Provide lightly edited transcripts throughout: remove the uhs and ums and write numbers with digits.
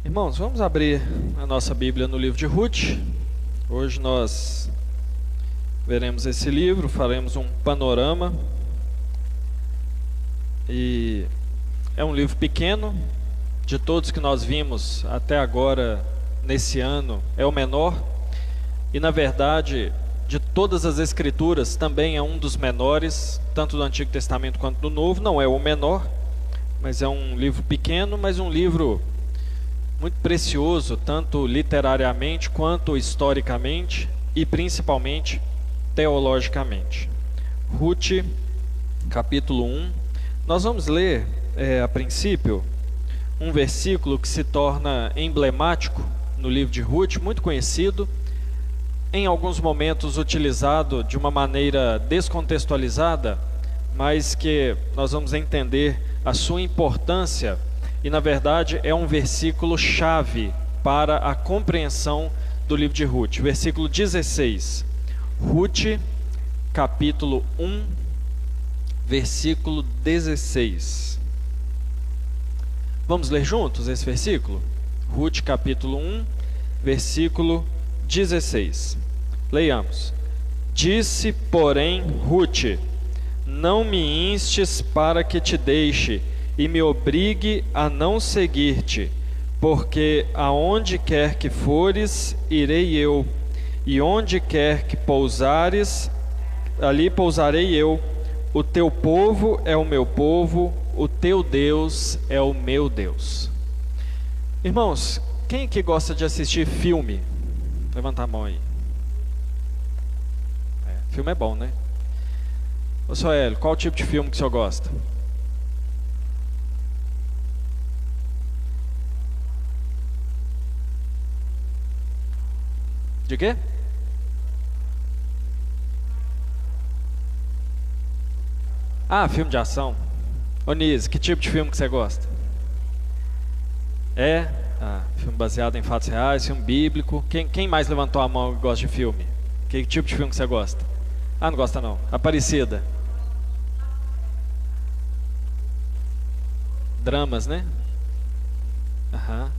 Irmãos, vamos abrir a nossa Bíblia no livro de Ruth. Hoje nós veremos esse livro, faremos um panorama. E é um livro pequeno, de todos que nós vimos até agora, nesse ano, é o menor. E na verdade, de todas as escrituras, também é um dos menores, tanto do Antigo Testamento quanto do Novo. Não é o menor, mas é um livro pequeno, mas um livro muito precioso, tanto literariamente quanto historicamente e principalmente teologicamente. Ruth, capítulo 1. Nós vamos ler, a princípio, um versículo que se torna emblemático no livro de Ruth, muito conhecido, em alguns momentos utilizado de uma maneira descontextualizada, mas que nós vamos entender a sua importância. E na verdade é um versículo chave para a compreensão do livro de Ruth. Versículo 16. Ruth, capítulo 1, versículo 16. Vamos ler juntos esse versículo? Ruth, capítulo 1, versículo 16. Leiamos. Disse, porém, Ruth: não me instes para que te deixe e me obrigue a não seguir-te, porque aonde quer que fores, irei eu, e onde quer que pousares, ali pousarei eu. O teu povo é o meu povo, o teu Deus é o meu Deus. Irmãos, quem que gosta de assistir filme? Levanta a mão aí. Filme é bom, né? Ô Soélio, qual tipo de filme que o senhor gosta? De quê? Ah, filme de ação. Ô Nise, que tipo de filme que você gosta? Filme baseado em fatos reais, filme bíblico. Quem mais levantou a mão e gosta de filme? Que tipo de filme que você gosta? Ah, não gosta não. Aparecida. Dramas, né? Aham.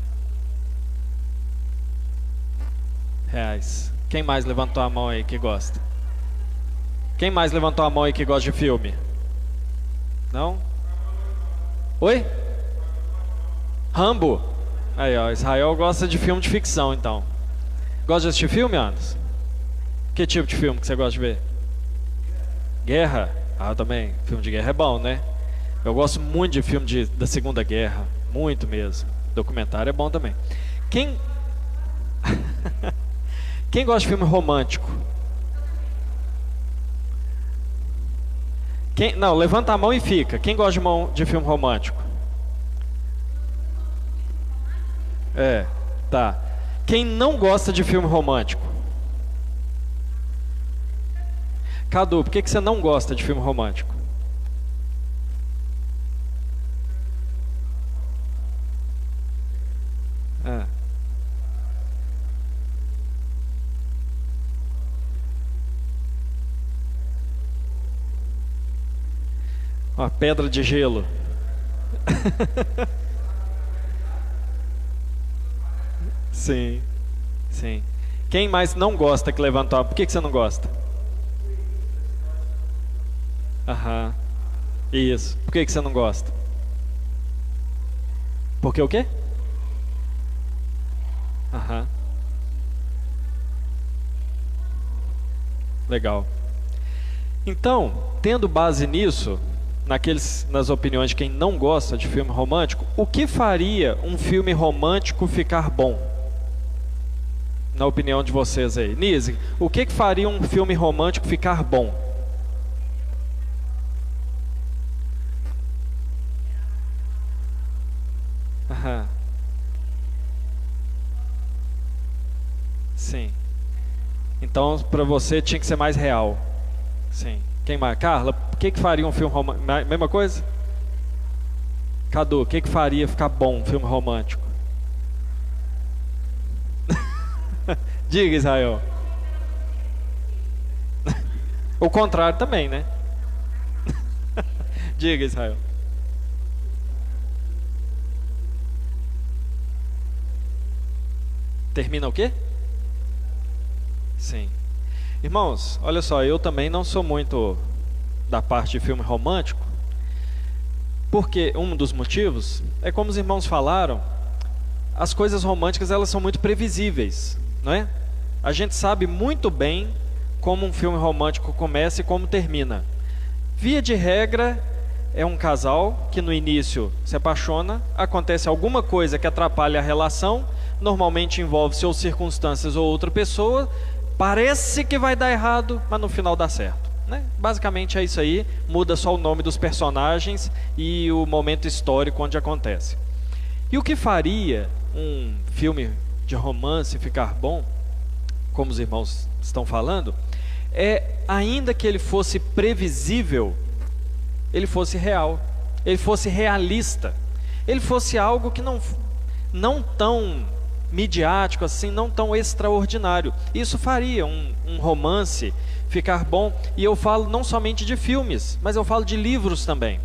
Reais. Quem mais levantou a mão aí que gosta? Quem mais levantou a mão aí que gosta de filme? Não? Oi? Rambo? Aí ó, Israel gosta de filme de ficção então. Gosta de assistir filme, Anderson? Que tipo de filme que você gosta de ver? Guerra? Ah, também. Filme de guerra é bom, né? Eu gosto muito de filme da Segunda Guerra. Muito mesmo. Documentário é bom também. Quem gosta de filme romântico? Não, levanta a mão e fica. Quem gosta de filme romântico? Tá. Quem não gosta de filme romântico? Cadu, por que você não gosta de filme romântico? Uma pedra de gelo. Sim, sim. Quem mais não gosta que levantou? Por que você não gosta? Aham. Isso. Por que você não gosta? Porque o quê? Aham. Legal. Então, tendo base nisso, nas opiniões de quem não gosta de filme romântico, o que faria um filme romântico ficar bom? Na opinião de vocês aí. Nise, o que faria um filme romântico ficar bom? Aham. Sim. Então, para você tinha que ser mais real. Sim. Quem mais? Carla, o que faria um filme romântico? Mesma coisa? Cadu, o que faria ficar bom um filme romântico? Diga, Israel. O contrário também, né? Diga, Israel. Termina o quê? Sim. Irmãos, olha só, eu também não sou muito da parte de filme romântico, porque um dos motivos é, como os irmãos falaram, as coisas românticas elas são muito previsíveis, não é? A gente sabe muito bem como um filme romântico começa e como termina. Via de regra, é um casal que no início se apaixona, acontece alguma coisa que atrapalha a relação, normalmente envolve-se ou circunstâncias ou outra pessoa, parece que vai dar errado, mas no final dá certo, né? Basicamente é isso aí, muda só o nome dos personagens e o momento histórico onde acontece. E o que faria um filme de romance ficar bom, como os irmãos estão falando, é, ainda que ele fosse previsível, ele fosse real, ele fosse realista, ele fosse algo que não tão midiático assim, não tão extraordinário. Isso faria um romance ficar bom. E eu falo não somente de filmes, mas eu falo de livros também.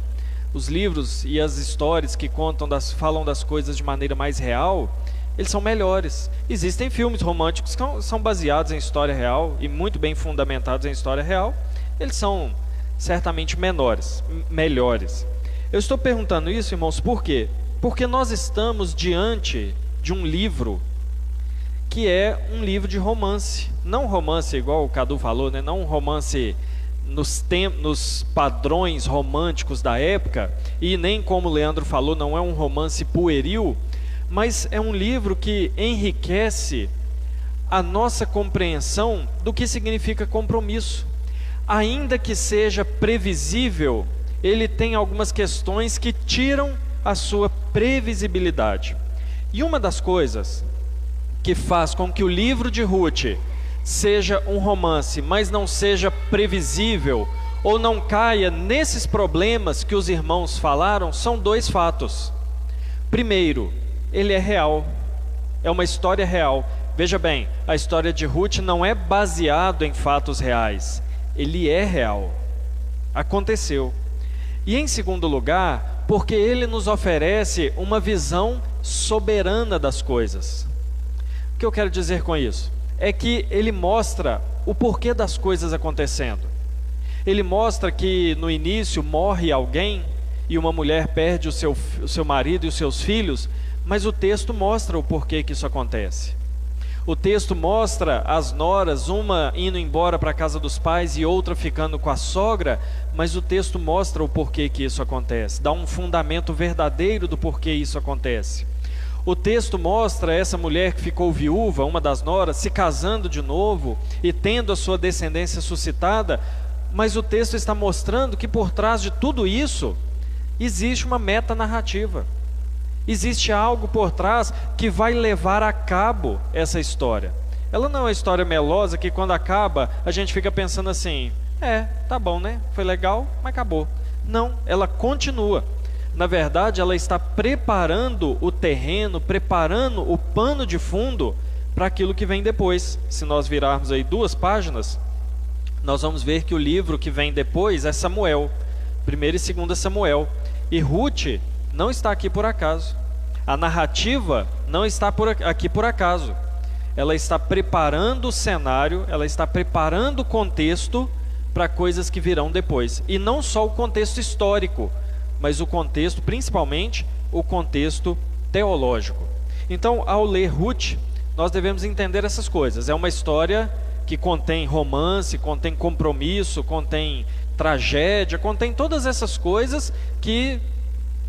Os livros e as histórias que falam das coisas de maneira mais real, eles são melhores. Existem filmes românticos que são baseados em história real e muito bem fundamentados em história real. Eles são certamente melhores. Eu estou perguntando isso, irmãos, por quê? Porque nós estamos diante de um livro que é um livro de romance. Não romance igual o Cadu falou, né? Não um romance nos padrões românticos da época, e nem como o Leandro falou, não é um romance pueril, mas é um livro que enriquece a nossa compreensão do que significa compromisso. Ainda que seja previsível, ele tem algumas questões que tiram a sua previsibilidade. E uma das coisas que faz com que o livro de Ruth seja um romance, mas não seja previsível, ou não caia nesses problemas que os irmãos falaram, são dois fatos. Primeiro, ele é real, é uma história real. Veja bem, a história de Ruth não é baseada em fatos reais, ele é real, aconteceu. E em segundo lugar, porque ele nos oferece uma visão soberana das coisas. O que eu quero dizer com isso? É que ele mostra o porquê das coisas acontecendo. Ele mostra que no início morre alguém e uma mulher perde o seu marido e os seus filhos, mas o texto mostra o porquê que isso acontece. O texto mostra as noras, uma indo embora para a casa dos pais e outra ficando com a sogra, mas o texto mostra o porquê que isso acontece, dá um fundamento verdadeiro do porquê isso acontece. O texto mostra essa mulher que ficou viúva, uma das noras, se casando de novo e tendo a sua descendência suscitada, mas o texto está mostrando que por trás de tudo isso existe uma meta narrativa. Existe algo por trás que vai levar a cabo essa história. Ela não é uma história melosa que quando acaba a gente fica pensando assim, tá bom, né? Foi legal, mas acabou. Não, ela continua. Na verdade, ela está preparando o terreno, preparando o pano de fundo para aquilo que vem depois. Se nós virarmos aí 2 páginas, nós vamos ver que o livro que vem depois é Samuel, 1º e 2º Samuel. E Ruth não está aqui por acaso. A narrativa não está aqui por acaso. Ela está preparando o cenário, ela está preparando o contexto para coisas que virão depois. E não só o contexto histórico, mas o contexto, principalmente, o contexto teológico. Então, ao ler Ruth, nós devemos entender essas coisas. É uma história que contém romance, contém compromisso, contém tragédia, contém todas essas coisas que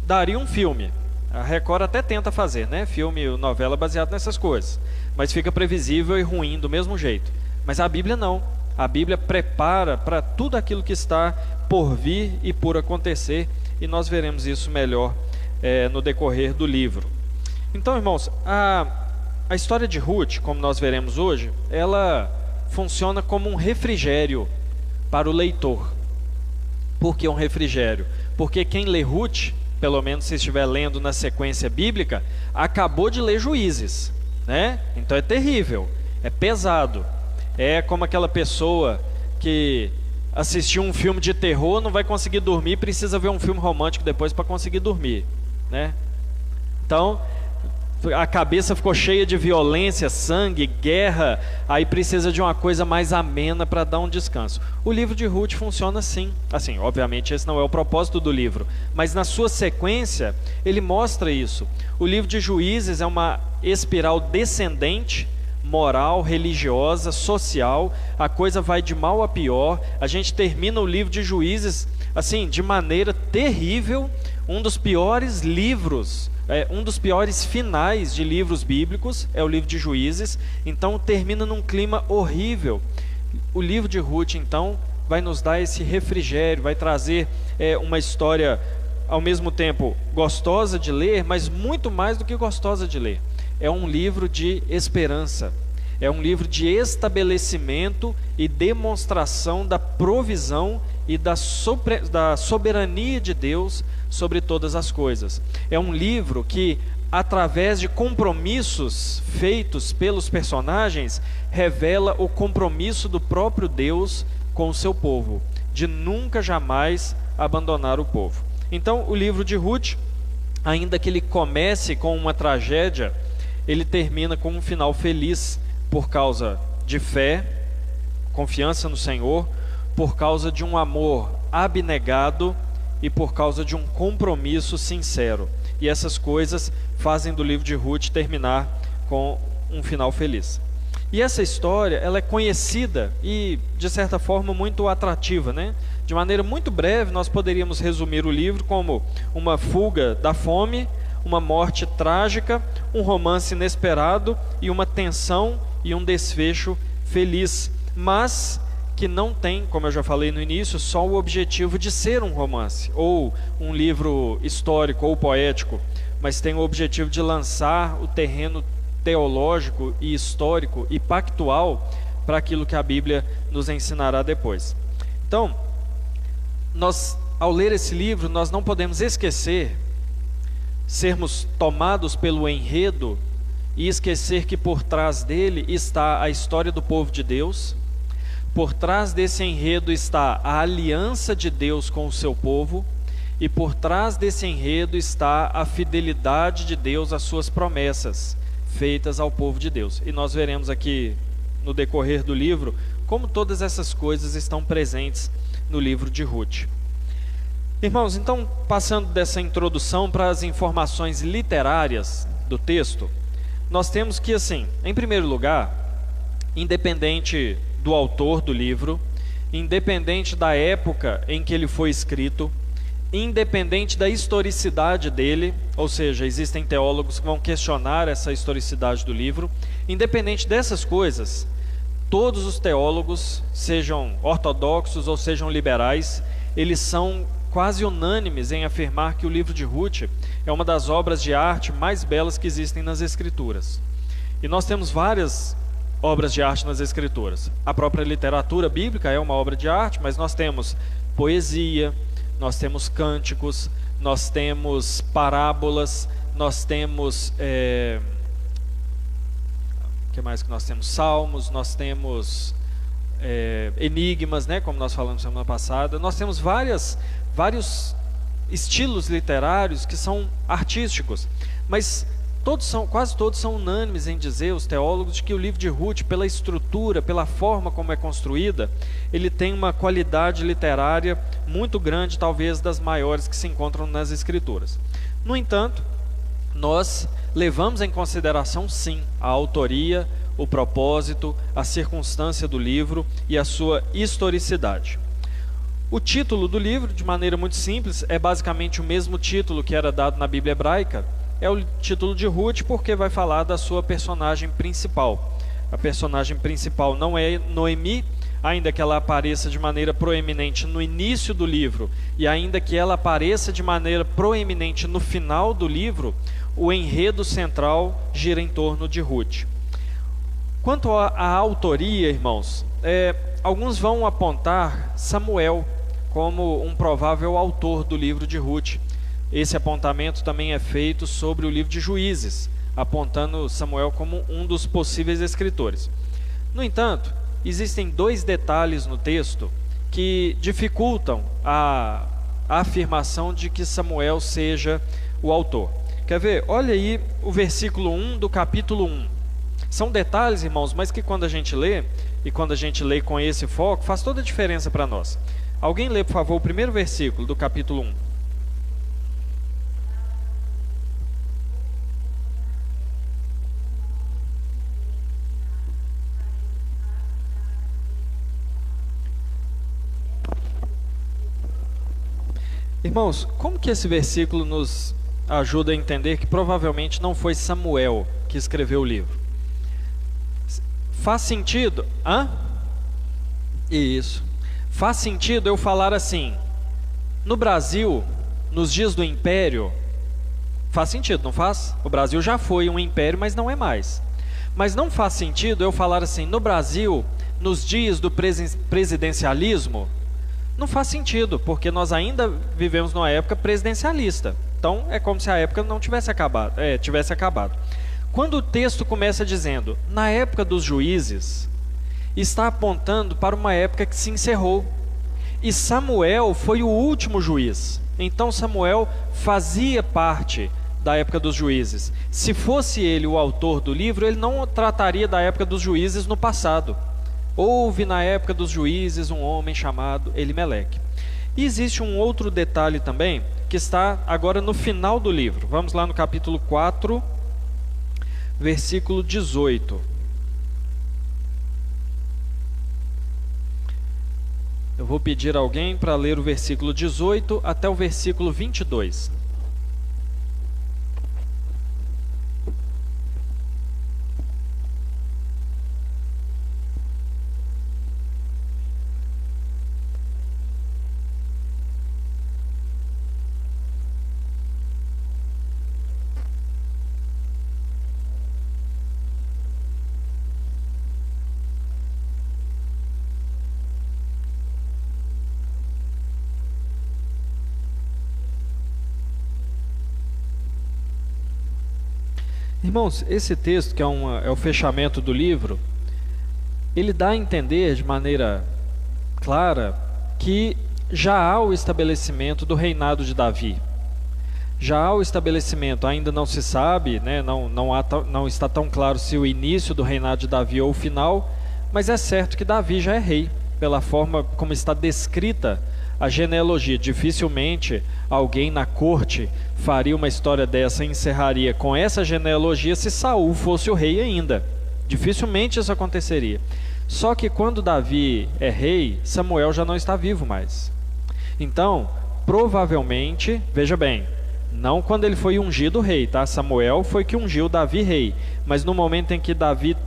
daria um filme. A Record até tenta fazer, né? Filme, novela baseado nessas coisas, mas fica previsível e ruim do mesmo jeito. Mas a Bíblia não. A Bíblia prepara para tudo aquilo que está por vir e por acontecer, e nós veremos isso melhor no decorrer do livro. Então, irmãos, a história de Ruth, como nós veremos hoje, ela funciona como um refrigério para o leitor. Por que um refrigério? Porque quem lê Ruth, pelo menos se estiver lendo na sequência bíblica, acabou de ler Juízes, né? Então é terrível, é pesado. É como aquela pessoa que assistiu um filme de terror, não vai conseguir dormir, precisa ver um filme romântico depois para conseguir dormir, né? Então, a cabeça ficou cheia de violência, sangue, guerra, aí precisa de uma coisa mais amena para dar um descanso. O livro de Ruth funciona assim. Assim, obviamente esse não é o propósito do livro, mas na sua sequência ele mostra isso. O livro de Juízes é uma espiral descendente, moral, religiosa, social, a coisa vai de mal a pior. A gente termina o livro de Juízes assim, de maneira terrível, um dos piores livros, um dos piores finais de livros bíblicos é o livro de Juízes. Então termina num clima horrível. O livro de Ruth então vai nos dar esse refrigério, vai trazer uma história ao mesmo tempo gostosa de ler, mas muito mais do que gostosa de ler. É um livro de esperança, é um livro de estabelecimento e demonstração da provisão e da soberania de Deus sobre todas as coisas. É um livro que, através de compromissos feitos pelos personagens, revela o compromisso do próprio Deus com o seu povo, de nunca jamais abandonar o povo. Então, o livro de Ruth, ainda que ele comece com uma tragédia, ele termina com um final feliz, por causa de fé, confiança no Senhor, por causa de um amor abnegado e por causa de um compromisso sincero. E essas coisas fazem do livro de Ruth terminar com um final feliz. E essa história, ela é conhecida e, de certa forma, muito atrativa, né? De maneira muito breve, nós poderíamos resumir o livro como uma fuga da fome, uma morte trágica, um romance inesperado e uma tensão e um desfecho feliz, mas que não tem, como eu já falei no início, só o objetivo de ser um romance, ou um livro histórico ou poético, mas tem o objetivo de lançar o terreno teológico e histórico e pactual para aquilo que a Bíblia nos ensinará depois. Então, nós, ao ler esse livro, nós não podemos esquecer, sermos tomados pelo enredo e esquecer que por trás dele está a história do povo de Deus. Por trás desse enredo está a aliança de Deus com o seu povo, e por trás desse enredo está a fidelidade de Deus às suas promessas feitas ao povo de Deus. E nós veremos aqui no decorrer do livro como todas essas coisas estão presentes no livro de Ruth. Irmãos, então, passando dessa introdução para as informações literárias do texto, nós temos que, assim, em primeiro lugar, independente do autor do livro, independente da época em que ele foi escrito, independente da historicidade dele, ou seja, existem teólogos que vão questionar essa historicidade do livro, independente dessas coisas, todos os teólogos, sejam ortodoxos ou sejam liberais, eles são quase unânimes em afirmar que o livro de Ruth é uma das obras de arte mais belas que existem nas Escrituras. E nós temos várias obras de arte nas Escrituras. A própria literatura bíblica é uma obra de arte, mas nós temos poesia, nós temos cânticos, nós temos parábolas, nós temos que mais que nós temos? Salmos, nós temos enigmas, né, como nós falamos semana passada. Nós temos vários estilos literários que são artísticos, mas quase todos são unânimes em dizer, os teólogos, de que o livro de Ruth, pela estrutura, pela forma como é construída, ele tem uma qualidade literária muito grande, talvez das maiores que se encontram nas Escrituras. No entanto, nós levamos em consideração, sim, a autoria, o propósito, a circunstância do livro e a sua historicidade. O título do livro, de maneira muito simples, é basicamente o mesmo título que era dado na Bíblia hebraica. É o título de Ruth porque vai falar da sua personagem principal. A personagem principal não é Noemi, ainda que ela apareça de maneira proeminente no início do livro, e ainda que ela apareça de maneira proeminente no final do livro, o enredo central gira em torno de Ruth. Quanto à autoria, irmãos, alguns vão apontar Samuel como um provável autor do livro de Ruth. Esse apontamento também é feito sobre o livro de Juízes, apontando Samuel como um dos possíveis escritores. No entanto, existem dois detalhes no texto que dificultam a afirmação de que Samuel seja o autor. Quer ver? Olha aí o versículo 1 do capítulo 1. São detalhes, irmãos, mas que quando a gente lê, e quando a gente lê com esse foco, faz toda a diferença para nós. Alguém lê, por favor, o primeiro versículo do capítulo 1. Irmãos, como que esse versículo nos ajuda a entender que provavelmente não foi Samuel que escreveu o livro? Faz sentido? Isso. Faz sentido eu falar assim, no Brasil, nos dias do Império, faz sentido, não faz? O Brasil já foi um império, mas não é mais. Mas não faz sentido eu falar assim, no Brasil, nos dias do presidencialismo, não faz sentido, porque nós ainda vivemos numa época presidencialista. Então, é como se a época não tivesse acabado. Quando o texto começa dizendo, na época dos juízes, está apontando para uma época que se encerrou. E Samuel foi o último juiz. Então, Samuel fazia parte da época dos juízes. Se fosse ele o autor do livro, ele não trataria da época dos juízes no passado. Houve na época dos juízes um homem chamado Elimeleque. E existe um outro detalhe também, que está agora no final do livro. Vamos lá no capítulo 4, versículo 18. Eu vou pedir a alguém para ler o versículo 18 até o versículo 22. Irmãos, esse texto, que é o fechamento do livro, ele dá a entender de maneira clara que já há o estabelecimento do reinado de Davi. Já há o estabelecimento, ainda não se sabe, né, não está tão claro se o início do reinado de Davi ou o final, mas é certo que Davi já é rei, pela forma como está descrita a genealogia. Dificilmente alguém na corte faria uma história dessa e encerraria com essa genealogia se Saul fosse o rei ainda. Dificilmente isso aconteceria. Só que quando Davi é rei, Samuel já não está vivo mais. Então, provavelmente, veja bem, não quando ele foi ungido rei, tá? Samuel foi que ungiu Davi rei, mas no momento em que Davi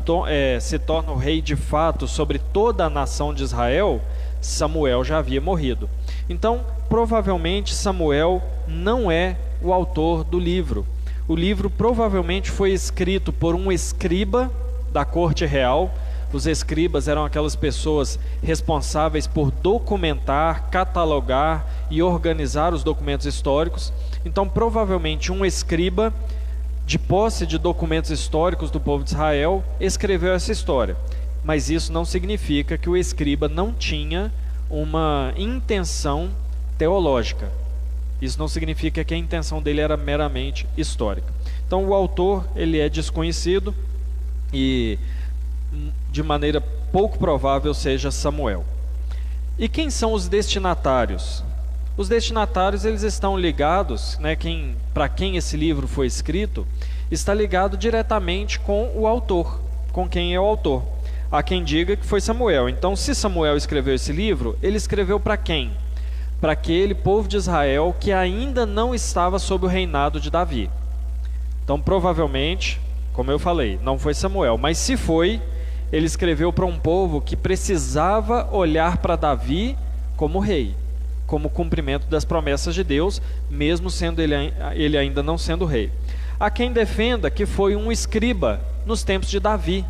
se torna o rei de fato sobre toda a nação de Israel, Samuel já havia morrido. Então, provavelmente Samuel não é o autor do livro. O livro provavelmente foi escrito por um escriba da corte real. Os escribas eram aquelas pessoas responsáveis por documentar, catalogar e organizar os documentos históricos. Então, provavelmente um escriba, de posse de documentos históricos do povo de Israel, escreveu essa história. Mas isso não significa que o escriba não tinha uma intenção teológica. Isso não significa que a intenção dele era meramente histórica. Então, o autor, ele é desconhecido e de maneira pouco provável seja Samuel. E quem são os destinatários? Os destinatários, eles estão ligados, né, para quem esse livro foi escrito, está ligado diretamente com o autor, com quem é o autor. Há quem diga que foi Samuel. Então, se Samuel escreveu esse livro, ele escreveu para quem? Para aquele povo de Israel que ainda não estava sob o reinado de Davi. Então, provavelmente, como eu falei, não foi Samuel, mas se foi, ele escreveu para um povo que precisava olhar para Davi como rei, como cumprimento das promessas de Deus, mesmo sendo ele ainda não sendo rei. Há quem defenda que foi um escriba nos tempos de Davi,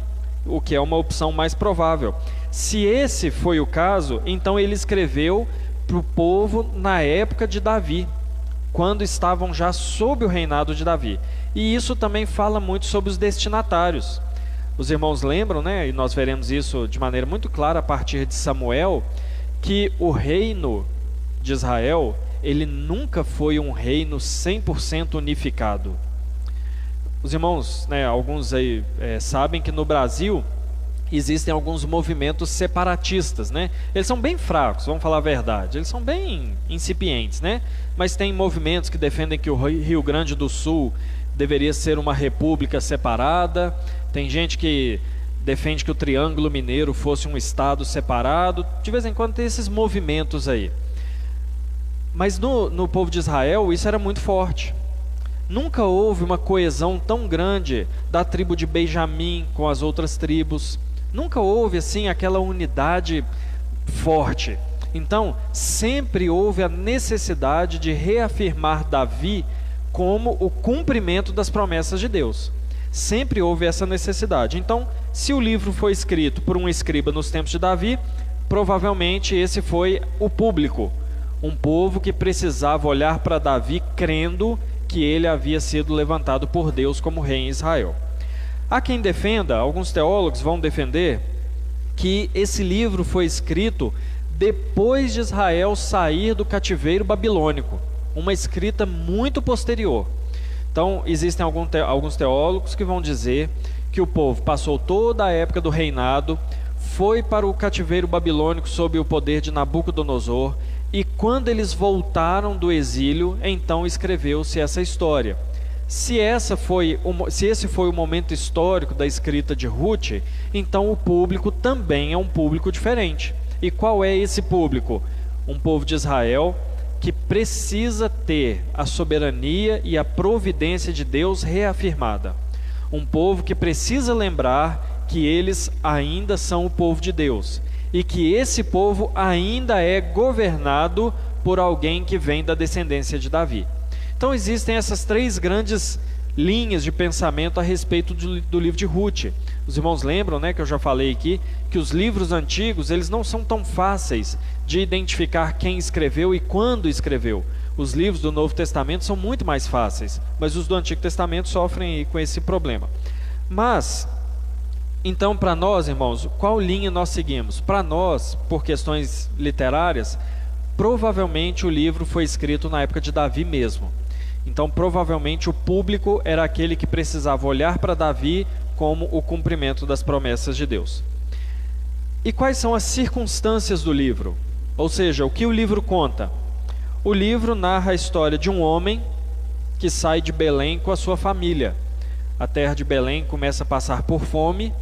o que é uma opção mais provável. Se esse foi o caso, então ele escreveu para o povo na época de Davi, quando estavam já sob o reinado de Davi. E isso também fala muito sobre os destinatários. Os irmãos lembram, né, e nós veremos isso de maneira muito clara a partir de Samuel, que o reino de Israel, ele nunca foi um reino 100% unificado. Os irmãos, né, alguns aí sabem que no Brasil existem alguns movimentos separatistas, né? Eles são bem fracos, vamos falar a verdade. Eles são bem incipientes, né? Mas tem movimentos que defendem que o Rio Grande do Sul deveria ser uma república separada. Tem gente que defende que o Triângulo Mineiro fosse um estado separado. De vez em quando tem esses movimentos aí. Mas no povo de Israel isso era muito forte. Nunca houve uma coesão tão grande da tribo de Benjamim com as outras tribos. Nunca houve assim aquela unidade forte. Então, sempre houve a necessidade de reafirmar Davi como o cumprimento das promessas de Deus. Sempre houve essa necessidade. Então, se o livro foi escrito por um escriba nos tempos de Davi, provavelmente esse foi o público. Um povo que precisava olhar para Davi crendo que ele havia sido levantado por Deus como rei em Israel. Há quem defenda, alguns teólogos vão defender, que esse livro foi escrito depois de Israel sair do cativeiro babilônico, uma escrita muito posterior. Então, existem alguns teólogos que vão dizer que o povo passou toda a época do reinado, foi para o cativeiro babilônico sob o poder de Nabucodonosor, e quando eles voltaram do exílio, então escreveu-se essa história. Se esse foi o momento histórico da escrita de Ruth, então o público também é um público diferente. E qual é esse público? Um povo de Israel que precisa ter a soberania e a providência de Deus reafirmada. Um povo que precisa lembrar que eles ainda são o povo de Deus e que esse povo ainda é governado por alguém que vem da descendência de Davi. Então existem essas três grandes linhas de pensamento a respeito do livro de Ruth. Os irmãos lembram, né, que eu já falei aqui, que os livros antigos, eles não são tão fáceis de identificar quem escreveu e quando escreveu. Os livros do Novo Testamento são muito mais fáceis, mas os do Antigo Testamento sofrem com esse problema. Mas, então, para nós, irmãos, qual linha nós seguimos? Para nós, por questões literárias, provavelmente o livro foi escrito na época de Davi mesmo. Então, provavelmente o público era aquele que precisava olhar para Davi como o cumprimento das promessas de Deus. E quais são as circunstâncias do livro? Ou seja, o que o livro conta? O livro narra a história de um homem que sai de Belém com a sua família. A terra de Belém começa a passar por fome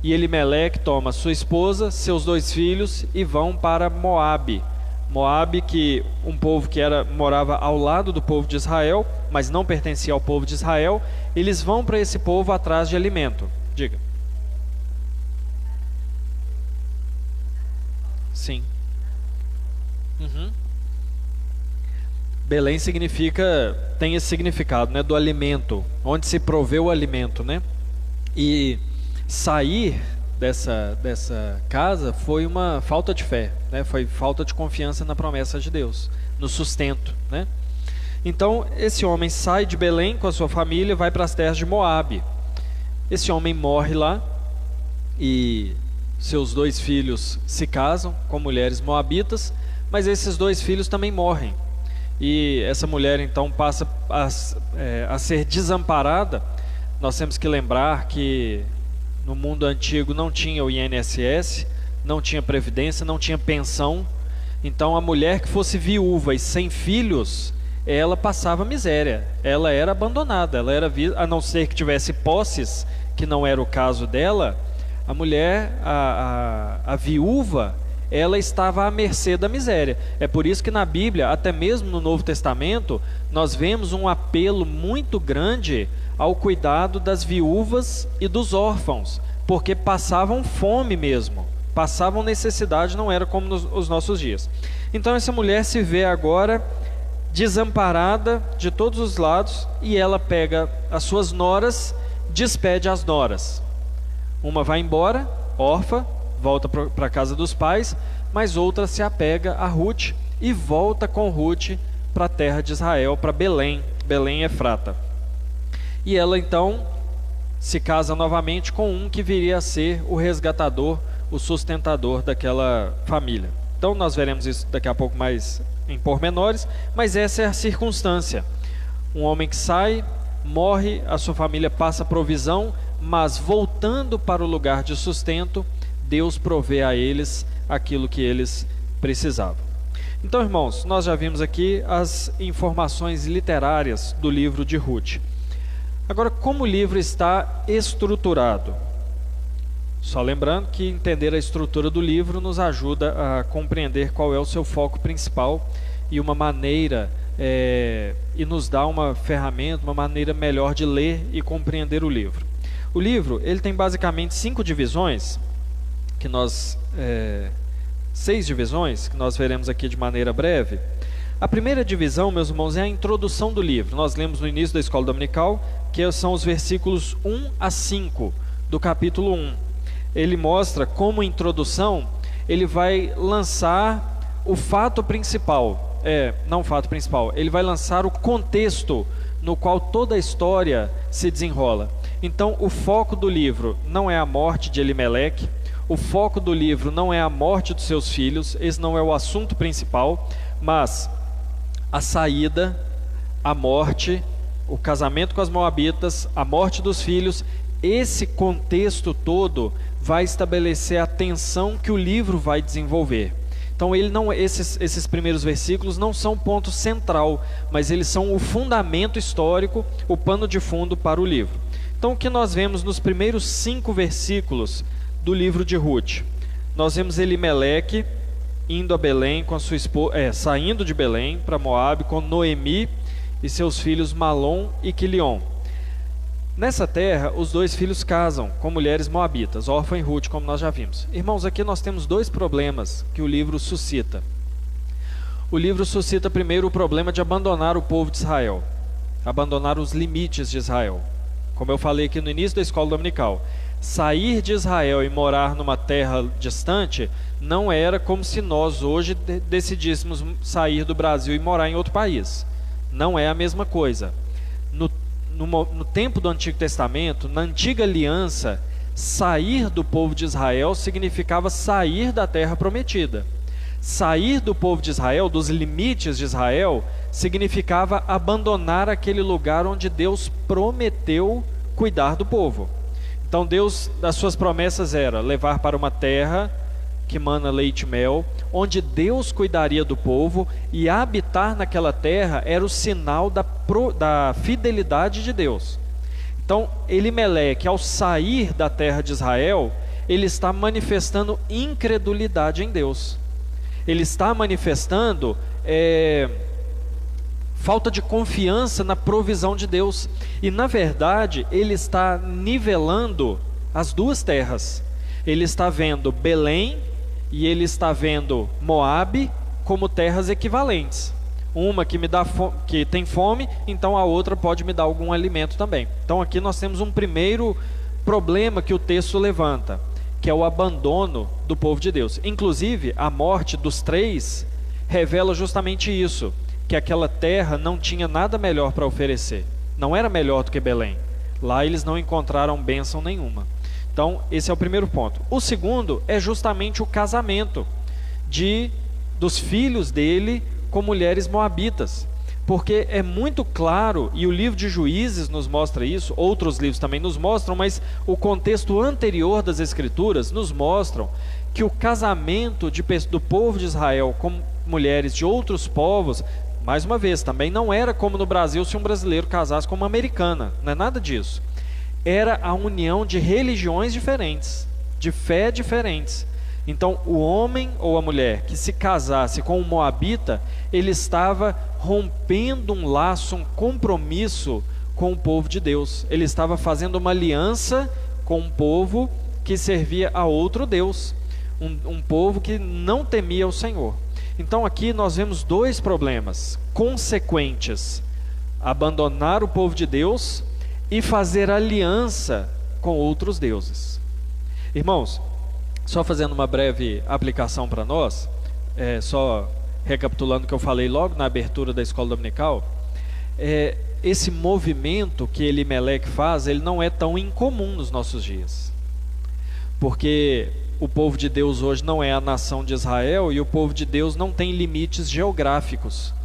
e Elimeleque toma sua esposa, seus 2 filhos e vão para Moabe. Moabe, que um povo que morava ao lado do povo de Israel, mas não pertencia ao povo de Israel, eles vão para esse povo atrás de alimento. Diga. Sim. Belém tem esse significado, né, do alimento, onde se provê o alimento, né? E sair dessa casa foi uma falta de fé, né? Foi falta de confiança na promessa de Deus, no sustento, né? Então esse homem sai de Belém com a sua família e vai para as terras de Moabe. Esse homem morre lá e seus 2 filhos se casam com mulheres moabitas, mas esses 2 filhos também morrem. E essa mulher então passa a ser desamparada. Nós temos que lembrar que no mundo antigo não tinha o INSS, não tinha previdência, não tinha pensão. Então a mulher que fosse viúva e sem filhos, ela passava miséria, ela era abandonada, ela era a não ser que tivesse posses, que não era o caso dela. A mulher, a viúva, ela estava à mercê da miséria. É por isso que na Bíblia, até mesmo no Novo Testamento, nós vemos um apelo muito grande ao cuidado das viúvas e dos órfãos, porque passavam fome mesmo, passavam necessidade, não era como nos nossos dias. Então essa mulher se vê agora desamparada de todos os lados e ela pega as suas noras, despede as noras. Uma vai embora, órfã, volta para a casa dos pais, mas outra se apega a Ruth e volta com Ruth para a terra de Israel, para Belém, Efrata. E ela então se casa novamente com um que viria a ser o resgatador, o sustentador daquela família. Então nós veremos isso daqui a pouco mais em pormenores, mas essa é a circunstância. Um homem que sai morre, a sua família passa provisão, mas voltando para o lugar de sustento, Deus provê a eles aquilo que eles precisavam. Então, irmãos, nós já vimos aqui as informações literárias do livro de Ruth. Agora, como o livro está estruturado? Só lembrando que entender a estrutura do livro nos ajuda a compreender qual é o seu foco principal e uma maneira, e nos dá uma ferramenta, uma maneira melhor de ler e compreender o livro. O livro, ele tem basicamente 5 divisões, que nós, 6 divisões, que nós veremos aqui de maneira breve. A primeira divisão, meus irmãos, é a introdução do livro. Nós lemos no início da escola dominical, que são os versículos 1 a 5 do capítulo 1. Ele mostra como introdução, ele vai lançar o fato principal, não o fato principal, ele vai lançar o contexto no qual toda a história se desenrola. Então, o foco do livro não é a morte de Elimeleque, o foco do livro não é a morte dos seus filhos, esse não é o assunto principal, mas a saída, a morte, o casamento com as moabitas, a morte dos filhos. Esse contexto todo vai estabelecer a tensão que o livro vai desenvolver. Então, esses primeiros versículos não são o ponto central, mas eles são o fundamento histórico, o pano de fundo para o livro. Então, o que nós vemos nos primeiros 5 versículos do livro de Ruth? Nós vemos Elimeleque indo a Belém com a sua esposa, saindo de Belém para Moabe com Noemi e seus filhos Malom e Quilion. Nessa terra, os 2 filhos casam com mulheres moabitas, Orfa e Ruth, como nós já vimos. Irmãos, aqui nós temos 2 problemas que o livro suscita. O livro suscita primeiro o problema de abandonar o povo de Israel, abandonar os limites de Israel. Como eu falei aqui no início da escola dominical, sair de Israel e morar numa terra distante não era como se nós hoje decidíssemos sair do Brasil e morar em outro país. Não é a mesma coisa. No tempo do Antigo Testamento, na Antiga Aliança, sair do povo de Israel significava sair da terra prometida. Sair do povo de Israel, dos limites de Israel, significava abandonar aquele lugar onde Deus prometeu cuidar do povo. Então, Deus, das suas promessas era levar para uma terra que mana leite e mel, onde Deus cuidaria do povo, e habitar naquela terra era o sinal da fidelidade de Deus. Então, Elimeleque, ao sair da terra de Israel, ele está manifestando incredulidade em Deus. Ele está manifestando falta de confiança na provisão de Deus. E, na verdade, ele está nivelando as 2 terras. Ele está vendo Belém e ele está vendo Moabe como terras equivalentes. Uma que que tem fome, então a outra pode me dar algum alimento também. Então aqui nós temos um primeiro problema que o texto levanta, que é o abandono do povo de Deus. Inclusive, a morte dos 3 revela justamente isso, que aquela terra não tinha nada melhor para oferecer. Não era melhor do que Belém. Lá eles não encontraram bênção nenhuma. Então, esse é o primeiro ponto. O segundo é justamente o casamento dos filhos dele com mulheres moabitas. Porque é muito claro, e o livro de Juízes nos mostra isso, outros livros também nos mostram, mas o contexto anterior das Escrituras nos mostram que o casamento do povo de Israel com mulheres de outros povos, mais uma vez, também não era como no Brasil se um brasileiro casasse com uma americana, não é nada disso. Era a união de religiões diferentes, de fé diferentes. Então, o homem ou a mulher que se casasse com um moabita, ele estava rompendo um laço, um compromisso com o povo de Deus. Ele estava fazendo uma aliança com um povo que servia a outro Deus, um povo que não temia o Senhor. Então, aqui nós vemos 2 problemas consequentes: abandonar o povo de Deus e fazer aliança com outros deuses. Irmãos, só fazendo uma breve aplicação para nós, só recapitulando o que eu falei logo na abertura da escola dominical, esse movimento que Elimeleque faz, ele não é tão incomum nos nossos dias, porque o povo de Deus hoje não é a nação de Israel, e o povo de Deus não tem limites geográficos,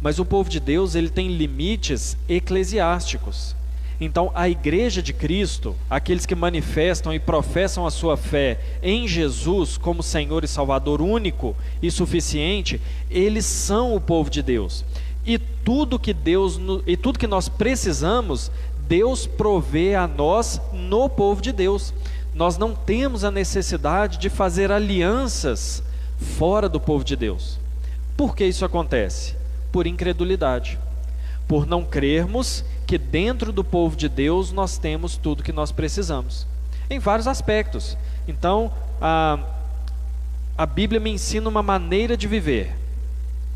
mas o povo de Deus, ele tem limites eclesiásticos. Então, a igreja de Cristo, aqueles que manifestam e professam a sua fé em Jesus como Senhor e Salvador único e suficiente, eles são o povo de Deus. E tudo que nós precisamos, Deus provê a nós no povo de Deus. Nós não temos a necessidade de fazer alianças fora do povo de Deus. Por que isso acontece? Por incredulidade. Por não crermos que dentro do povo de Deus nós temos tudo que nós precisamos, em vários aspectos. Então, a Bíblia me ensina uma maneira de viver,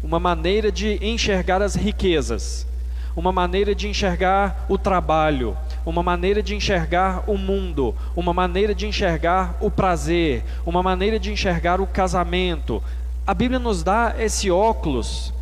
uma maneira de enxergar as riquezas, uma maneira de enxergar o trabalho, uma maneira de enxergar o mundo, uma maneira de enxergar o prazer, uma maneira de enxergar o casamento. A Bíblia nos dá esse óculos.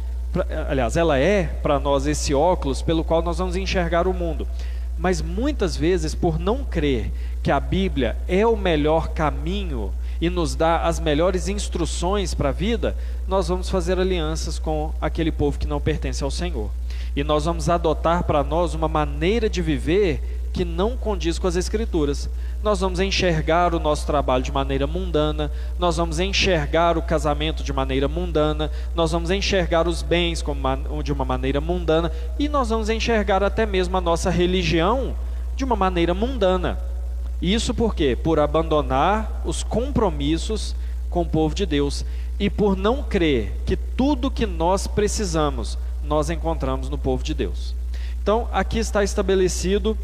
Aliás, ela é para nós esse óculos pelo qual nós vamos enxergar o mundo. Mas muitas vezes, por não crer que a Bíblia é o melhor caminho e nos dá as melhores instruções para a vida, nós vamos fazer alianças com aquele povo que não pertence ao Senhor. E nós vamos adotar para nós uma maneira de viver que não condiz com as Escrituras. Nós vamos enxergar o nosso trabalho de maneira mundana, nós vamos enxergar o casamento de maneira mundana, nós vamos enxergar os bens de uma maneira mundana, e nós vamos enxergar até mesmo a nossa religião de uma maneira mundana. Isso por quê? Por abandonar os compromissos com o povo de Deus e por não crer que tudo que nós precisamos, nós encontramos no povo de Deus. Então, aqui está estabelecido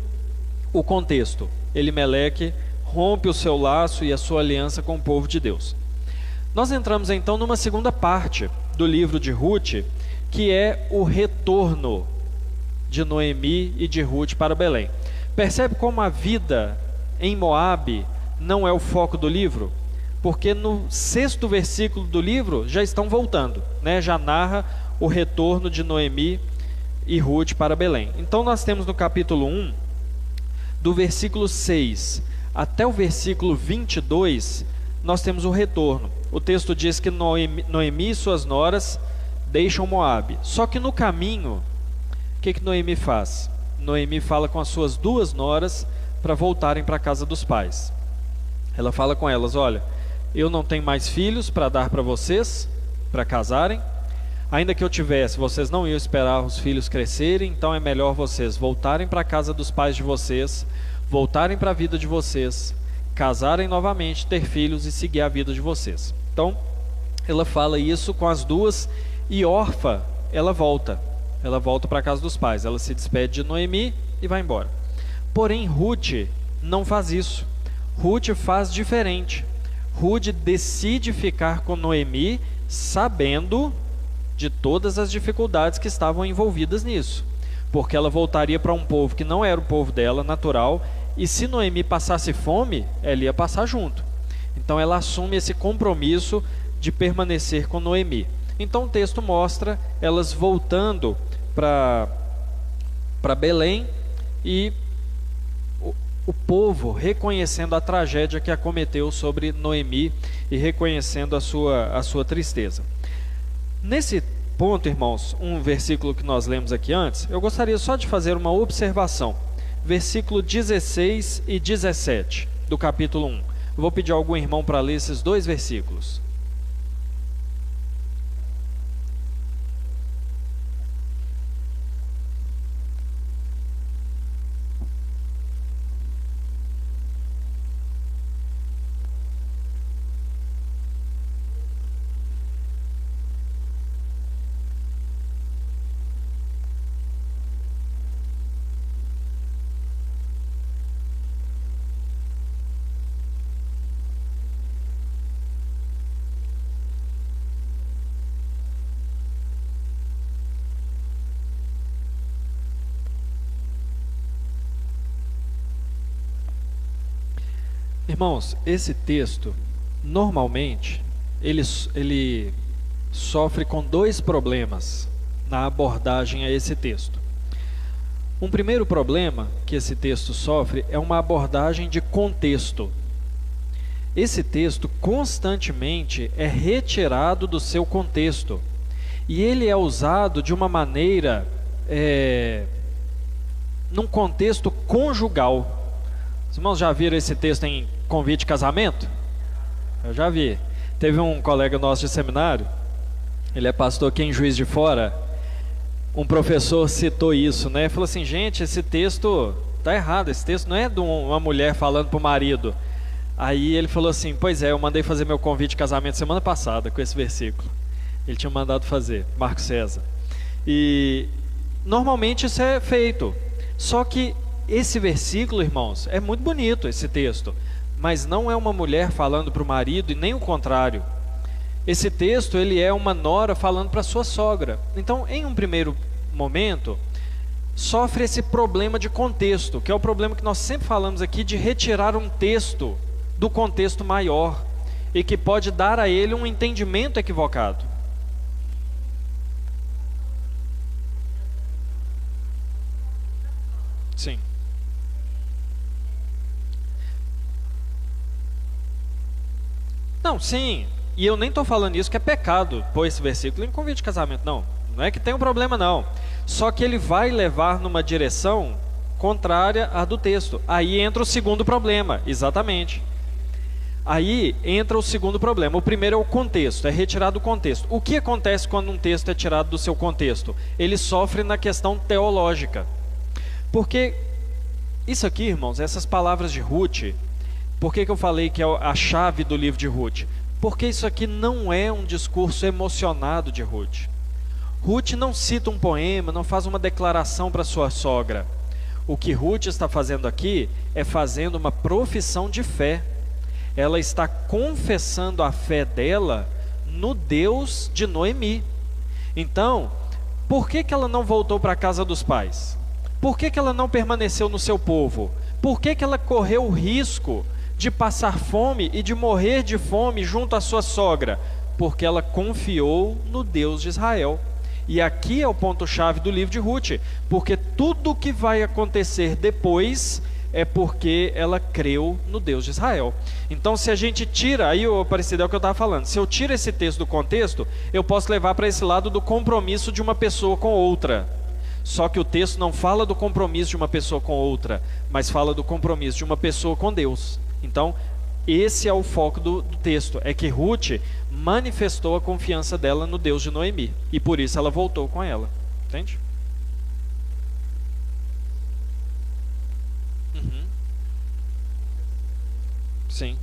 o contexto. Elimeleque rompe o seu laço e a sua aliança com o povo de Deus. Nós entramos então numa segunda parte do livro de Ruth, que é o retorno de Noemi e de Ruth para Belém. Percebe como a vida em Moabe não é o foco do livro? Porque no 6º versículo do livro já estão voltando, né? Já narra o retorno de Noemi e Ruth para Belém. Então nós temos no capítulo 1, do versículo 6 até o versículo 22, nós temos o retorno. O texto diz que Noemi e suas noras deixam Moabe. Só que no caminho, o que Noemi faz? Noemi fala com as suas 2 noras para voltarem para a casa dos pais. Ela fala com elas: olha, eu não tenho mais filhos para dar para vocês, para casarem. Ainda que eu tivesse, vocês não iam esperar os filhos crescerem, então é melhor vocês voltarem para a casa dos pais de vocês, voltarem para a vida de vocês, casarem novamente, ter filhos e seguir a vida de vocês. Então, ela fala isso com as 2, e Orfa, ela volta para a casa dos pais, ela se despede de Noemi e vai embora. Porém, Ruth não faz isso. Ruth faz diferente. Ruth decide ficar com Noemi, sabendo de todas as dificuldades que estavam envolvidas nisso, porque ela voltaria para um povo que não era o povo dela, natural, e se Noemi passasse fome, ela ia passar junto. Então ela assume esse compromisso de permanecer com Noemi. Então o texto mostra elas voltando para Belém, e o povo reconhecendo a tragédia que acometeu sobre Noemi e reconhecendo a sua tristeza. Nesse ponto, irmãos, um versículo que nós lemos aqui antes, eu gostaria só de fazer uma observação. Versículo 16 e 17 do capítulo 1. Eu vou pedir a algum irmão para ler esses 2 versículos. Irmãos, esse texto, normalmente, ele sofre com 2 problemas na abordagem a esse texto. Um primeiro problema que esse texto sofre é uma abordagem de contexto. Esse texto constantemente é retirado do seu contexto, e ele é usado de uma maneira, num contexto conjugal. Os irmãos já viram esse texto em convite de casamento? Eu já vi. Teve um colega nosso de seminário, ele é pastor aqui em Juiz de Fora. Um professor citou isso, né? Falou assim: gente, esse texto tá errado, esse texto não é de uma mulher falando para o marido. Aí ele falou assim: pois é, eu mandei fazer meu convite de casamento semana passada com esse versículo. Ele tinha mandado fazer, Marco César. E normalmente isso é feito. Só que esse versículo, irmãos, é muito bonito esse texto, mas não é uma mulher falando para o marido e nem o contrário. Esse texto, ele é uma nora falando para sua sogra. Então, em um primeiro momento, sofre esse problema de contexto, que é o problema que nós sempre falamos aqui, de retirar um texto do contexto maior, e que pode dar a ele um entendimento equivocado. Sim. Não, sim. E eu nem estou falando isso que é pecado pôr esse versículo em convite de casamento, não. Não é que tem um problema, não. Só que ele vai levar numa direção contrária à do texto. Aí entra o segundo problema, exatamente. Aí entra o segundo problema. O primeiro é o contexto, é retirar do contexto. O que acontece quando um texto é tirado do seu contexto? Ele sofre na questão teológica. Porque isso aqui, irmãos, essas palavras de Ruth, por que eu falei que é a chave do livro de Ruth? Porque isso aqui não é um discurso emocionado de Ruth. Ruth não cita um poema, não faz uma declaração para sua sogra. O que Ruth está fazendo aqui é fazendo uma profissão de fé. Ela está confessando a fé dela no Deus de Noemi. Então, por que ela não voltou para a casa dos pais? Por que ela não permaneceu no seu povo? Por que ela correu o risco de passar fome e de morrer de fome junto à sua sogra? Porque ela confiou no Deus de Israel. E aqui é o ponto-chave do livro de Ruth, porque tudo o que vai acontecer depois é porque ela creu no Deus de Israel. Então, se a gente tira, aí o parecido é o que eu estava falando, se eu tiro esse texto do contexto, eu posso levar para esse lado do compromisso de uma pessoa com outra. Só que o texto não fala do compromisso de uma pessoa com outra, mas fala do compromisso de uma pessoa com Deus. Então, esse é o foco do texto, é que Ruth manifestou a confiança dela no Deus de Noemi, e por isso ela voltou com ela, entende? Uhum. Sim.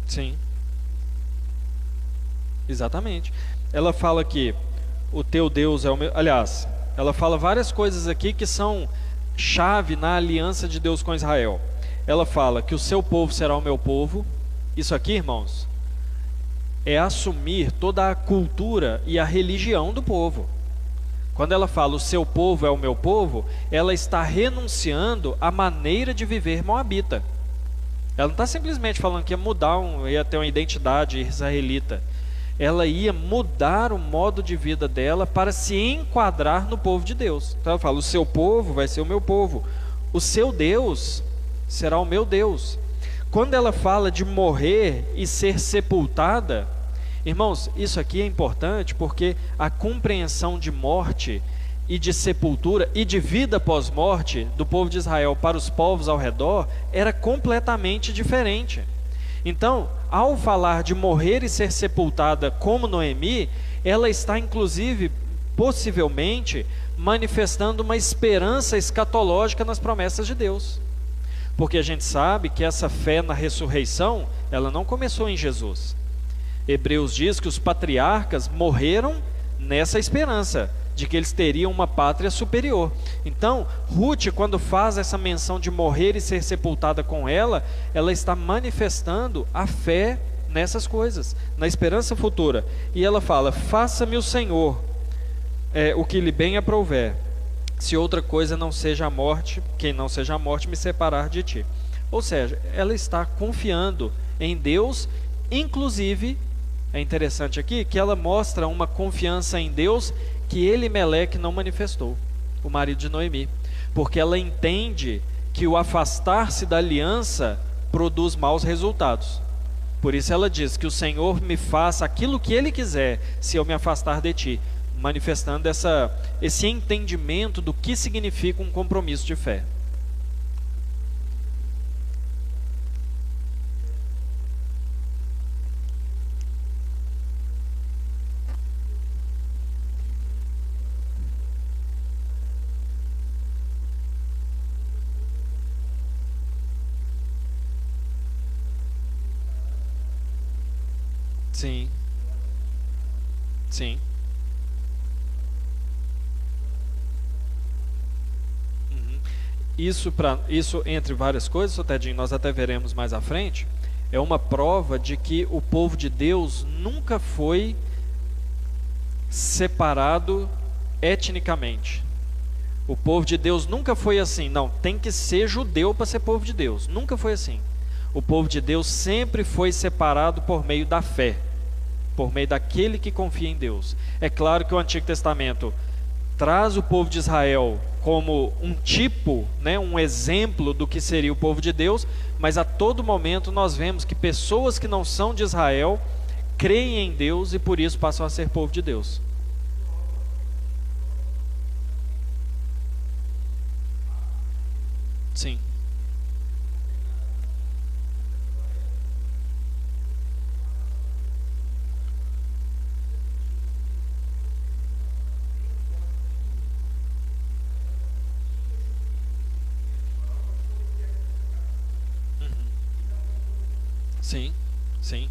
Sim. Exatamente. Ela fala que o teu Deus é o meu... Aliás, ela fala várias coisas aqui que são chave na aliança de Deus com Israel. Ela fala que o seu povo será o meu povo. Isso aqui, irmãos, é assumir toda a cultura e a religião do povo. Quando ela fala o seu povo é o meu povo, ela está renunciando à maneira de viver moabita. Ela não está simplesmente falando que ia ter uma identidade israelita. Ela ia mudar o modo de vida dela para se enquadrar no povo de Deus. Então ela fala, o seu povo vai ser o meu povo, o seu Deus será o meu Deus. Quando ela fala de morrer e ser sepultada, irmãos, isso aqui é importante porque a compreensão de morte e de sepultura e de vida pós-morte do povo de Israel para os povos ao redor era completamente diferente. Então, ao falar de morrer e ser sepultada como Noemi, ela está inclusive, possivelmente, manifestando uma esperança escatológica nas promessas de Deus. Porque a gente sabe que essa fé na ressurreição, ela não começou em Jesus. Hebreus diz que os patriarcas morreram nessa esperança de que eles teriam uma pátria superior. Então, Ruth, quando faz essa menção de morrer e ser sepultada com ela, ela está manifestando a fé nessas coisas, na esperança futura. E ela fala, faça-me o Senhor o que lhe bem aprouver, se outra coisa não seja a morte, quem não seja a morte me separar de ti. Ou seja, ela está confiando em Deus, inclusive, é interessante aqui, que ela mostra uma confiança em Deus que Elimeleque não manifestou, o marido de Noemi, porque ela entende que o afastar-se da aliança produz maus resultados. Por isso ela diz que o Senhor me faça aquilo que Ele quiser, se eu me afastar de ti. manifestando esse entendimento do que significa um compromisso de fé. Sim. Sim. Uhum. Isso, entre várias coisas, Sr. Tedinho, nós até veremos mais à frente, é uma prova de que o povo de Deus nunca foi separado etnicamente. O povo de Deus nunca foi assim, não, tem que ser judeu para ser povo de Deus. Nunca foi assim. O povo de Deus sempre foi separado por meio da fé, por meio daquele que confia em Deus. É claro que o Antigo Testamento traz o povo de Israel como um tipo, né, um exemplo do que seria o povo de Deus, mas a todo momento nós vemos que pessoas que não são de Israel creem em Deus e por isso passam a ser povo de Deus. Sim. Sim, sim.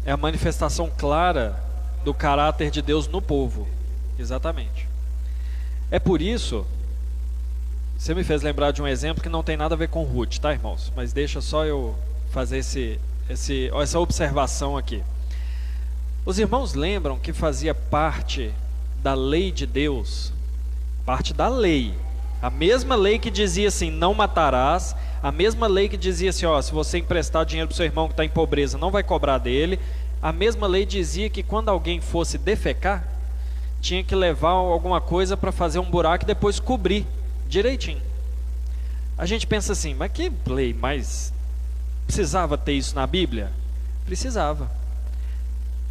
É a manifestação clara do caráter de Deus no povo. Exatamente. É por isso, você me fez lembrar de um exemplo que não tem nada a ver com Ruth, tá, irmãos? Mas deixa só eu fazer essa observação aqui. Os irmãos lembram que fazia parte da lei de Deus, parte da lei, a mesma lei que dizia assim, não matarás, a mesma lei que dizia assim, ó, se você emprestar dinheiro para o seu irmão que está em pobreza, não vai cobrar dele. A mesma lei dizia que quando alguém fosse defecar, tinha que levar alguma coisa para fazer um buraco e depois cobrir direitinho. A gente pensa assim, mas que lei, mas precisava ter isso na Bíblia? Precisava.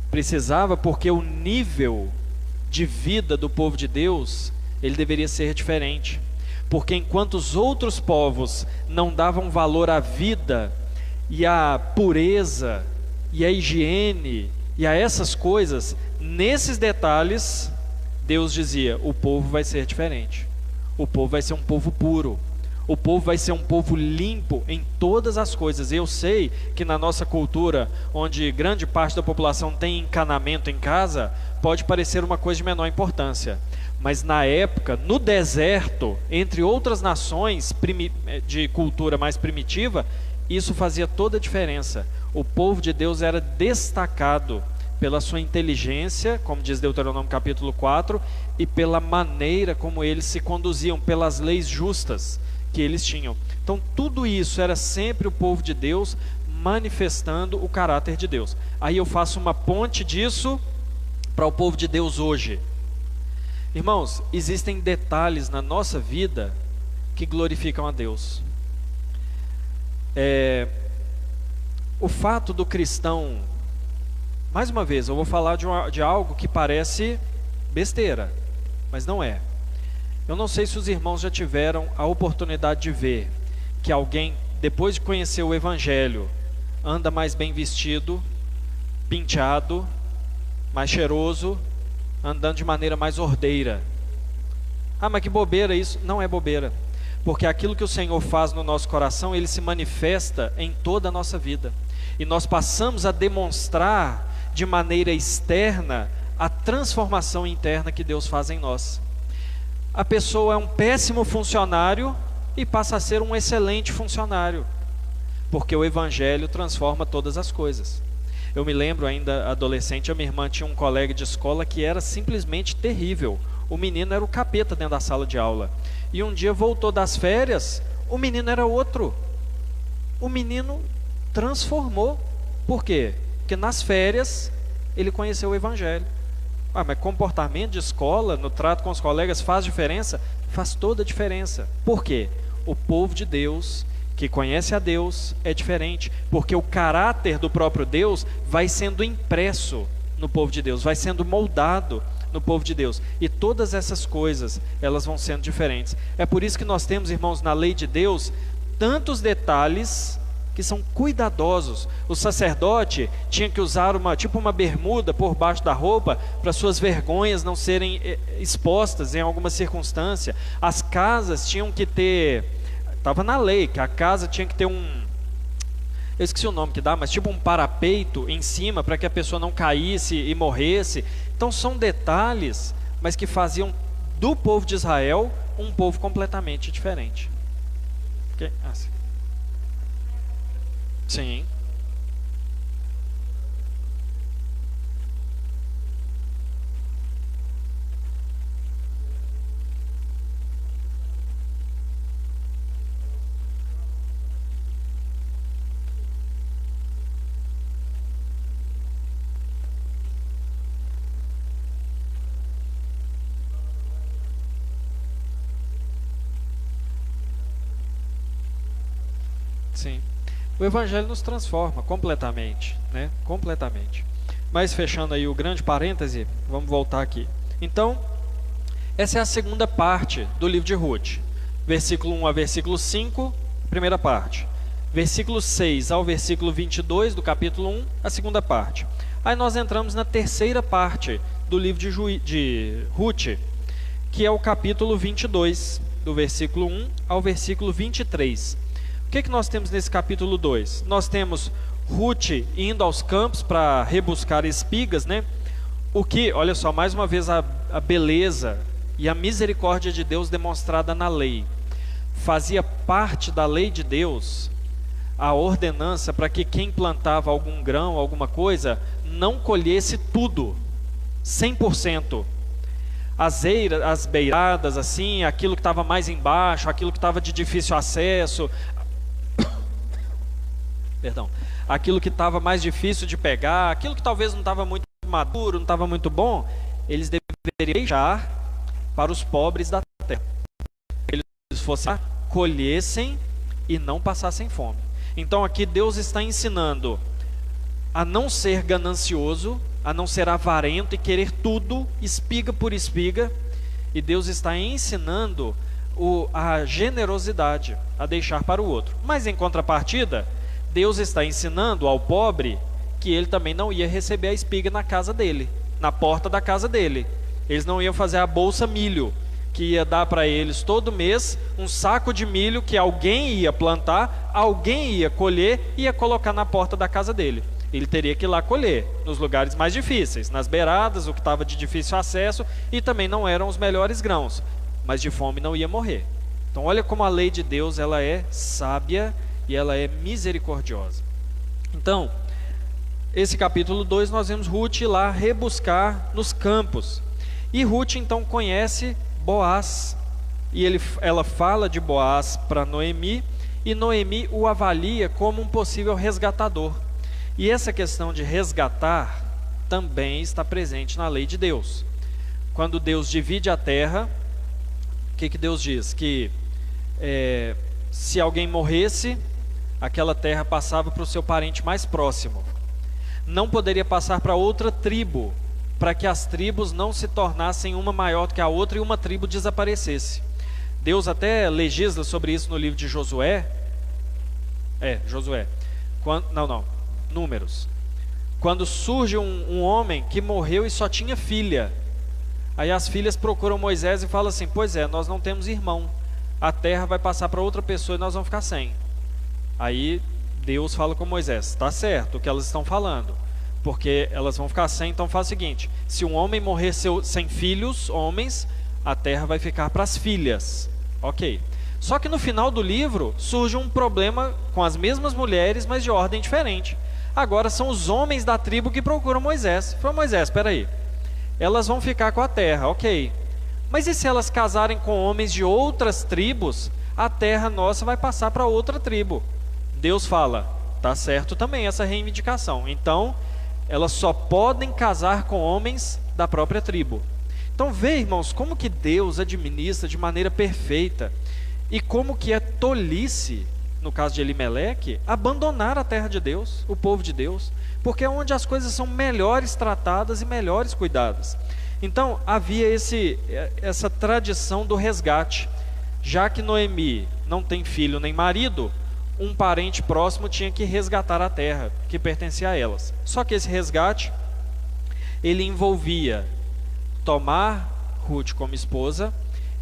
Precisava porque o nível de vida do povo de Deus, ele deveria ser diferente. Porque enquanto os outros povos não davam valor à vida e à pureza e à higiene e a essas coisas, nesses detalhes, Deus dizia, o povo vai ser diferente. O povo vai ser um povo puro. O povo vai ser um povo limpo em todas as coisas. Eu sei que na nossa cultura, onde grande parte da população tem encanamento em casa, pode parecer uma coisa de menor importância. Mas na época, no deserto, entre outras nações de cultura mais primitiva, isso fazia toda a diferença. O povo de Deus era destacado pela sua inteligência, como diz Deuteronômio capítulo 4, e pela maneira como eles se conduziam, pelas leis justas que eles tinham. Então tudo isso era sempre o povo de Deus manifestando o caráter de Deus. Aí eu faço uma ponte disso para o povo de Deus hoje. Irmãos, existem detalhes na nossa vida que glorificam a Deus. O fato do cristão, mais uma vez, eu vou falar de algo que parece besteira, mas não é. Eu não sei se os irmãos já tiveram a oportunidade de ver que alguém, depois de conhecer o Evangelho, anda mais bem vestido, penteado, mais cheiroso, andando de maneira mais ordeira. Ah, mas que bobeira isso. Não é bobeira, porque aquilo que o Senhor faz no nosso coração, Ele se manifesta em toda a nossa vida, e nós passamos a demonstrar de maneira externa a transformação interna que Deus faz em nós. A pessoa é um péssimo funcionário e passa a ser um excelente funcionário, porque o Evangelho transforma todas as coisas. Eu me lembro ainda adolescente, a minha irmã tinha um colega de escola que era simplesmente terrível. O menino era o capeta dentro da sala de aula. E um dia voltou das férias, o menino era outro. O menino transformou. Por quê? Porque nas férias ele conheceu o Evangelho. Ah, mas comportamento de escola, no trato com os colegas, faz diferença? Faz toda a diferença. Por quê? O povo de Deus, que conhece a Deus, é diferente, porque o caráter do próprio Deus vai sendo impresso no povo de Deus, vai sendo moldado no povo de Deus. E todas essas coisas, elas vão sendo diferentes. É por isso que nós temos, irmãos, na lei de Deus, tantos detalhes que são cuidadosos. O sacerdote tinha que usar uma bermuda por baixo da roupa, para suas vergonhas não serem expostas em alguma circunstância. As casas tinham que ter, estava na lei, que a casa tinha que ter eu esqueci o nome que dá, mas tipo um parapeito em cima, para que a pessoa não caísse e morresse. Então são detalhes, mas que faziam do povo de Israel um povo completamente diferente. Okay? Sim. Sim. O Evangelho nos transforma completamente, né? Completamente. Mas fechando aí o grande parêntese, vamos voltar aqui. Então, essa é a segunda parte do livro de Ruth. Versículo 1 a versículo 5, primeira parte. Versículo 6 ao versículo 22 do capítulo 1, a segunda parte. Aí nós entramos na terceira parte do livro de Ruth, que é o capítulo 22, do versículo 1 ao versículo 23. O que nós temos nesse capítulo 2? Nós temos Ruth indo aos campos para rebuscar espigas, né? O que, olha só, mais uma vez a beleza e a misericórdia de Deus demonstrada na lei. Fazia parte da lei de Deus a ordenança para que quem plantava algum grão, alguma coisa, não colhesse tudo, 100%. As beiradas, assim, aquilo que estava mais embaixo, aquilo que estava de difícil acesso, aquilo que estava mais difícil de pegar, aquilo que talvez não estava muito maduro, não estava muito bom, eles deveriam deixar para os pobres da terra. Eles fossem colhessem e não passassem fome. Então aqui Deus está ensinando a não ser ganancioso, a não ser avarento e querer tudo, espiga por espiga, e Deus está ensinando a generosidade, a deixar para o outro. Mas em contrapartida, Deus está ensinando ao pobre que ele também não ia receber a espiga na casa dele, na porta da casa dele. Eles não iam fazer a bolsa milho, que ia dar para eles todo mês um saco de milho que alguém ia plantar, alguém ia colher e ia colocar na porta da casa dele. Ele teria que ir lá colher, nos lugares mais difíceis, nas beiradas, o que estava de difícil acesso, e também não eram os melhores grãos, mas de fome não ia morrer. Então olha como a lei de Deus, ela é sábia e ela é misericordiosa. Então, esse capítulo 2 nós vemos Ruth ir lá rebuscar nos campos. E Ruth então conhece Boaz, e ela fala de Boaz para Noemi, e Noemi o avalia como um possível resgatador. E essa questão de resgatar também está presente na lei de Deus. Quando Deus divide a terra, o que Deus diz? Que se alguém morresse, aquela terra passava para o seu parente mais próximo. Não poderia passar para outra tribo, para que as tribos não se tornassem uma maior do que a outra e uma tribo desaparecesse. Deus até legisla sobre isso no livro de Josué. Números. Quando surge um homem que morreu e só tinha filha. Aí as filhas procuram Moisés e falam assim: pois é, nós não temos irmão, a terra vai passar para outra pessoa e nós vamos ficar sem. Aí Deus fala com Moisés: está certo o que elas estão falando, porque elas vão ficar sem, então faz o seguinte: se um homem morrer sem filhos, homens, a terra vai ficar para as filhas. Ok. Só que no final do livro surge um problema com as mesmas mulheres, mas de ordem diferente. Agora são os homens da tribo que procuram Moisés. Fala: Moisés, espera aí, elas vão ficar com a terra, ok, mas e se elas casarem com homens de outras tribos, a terra nossa vai passar para outra tribo. Deus fala: tá certo também essa reivindicação, então elas só podem casar com homens da própria tribo. Então vê, irmãos, como que Deus administra de maneira perfeita, e como que é tolice no caso de Elimeleque, abandonar a terra de Deus, o povo de Deus, porque é onde as coisas são melhores tratadas e melhores cuidadas. Então havia essa tradição do resgate. Já que Noemi não tem filho nem marido, um parente próximo tinha que resgatar a terra que pertencia a elas. Só que esse resgate, ele envolvia tomar Ruth como esposa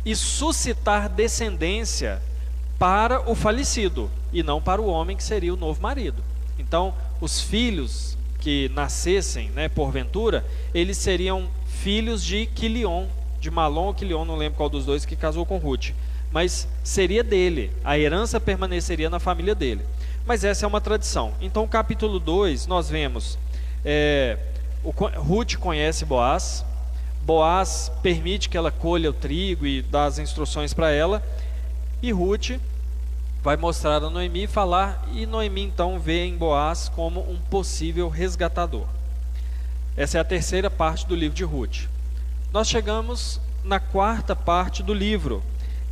e suscitar descendência para o falecido, e não para o homem que seria o novo marido. Então, os filhos que nascessem, porventura, eles seriam filhos de Quilion, de Malom ou Quilion, não lembro qual dos dois que casou com Ruth, mas seria dele, a herança permaneceria na família dele. Mas essa é uma tradição. Então, capítulo 2, nós vemos, Ruth conhece Boaz, Boaz permite que ela colha o trigo e dá as instruções para ela, e Ruth vai mostrar a Noemi e falar, e Noemi então vê em Boaz como um possível resgatador. Essa é a terceira parte do livro de Ruth. Nós chegamos na quarta parte do livro,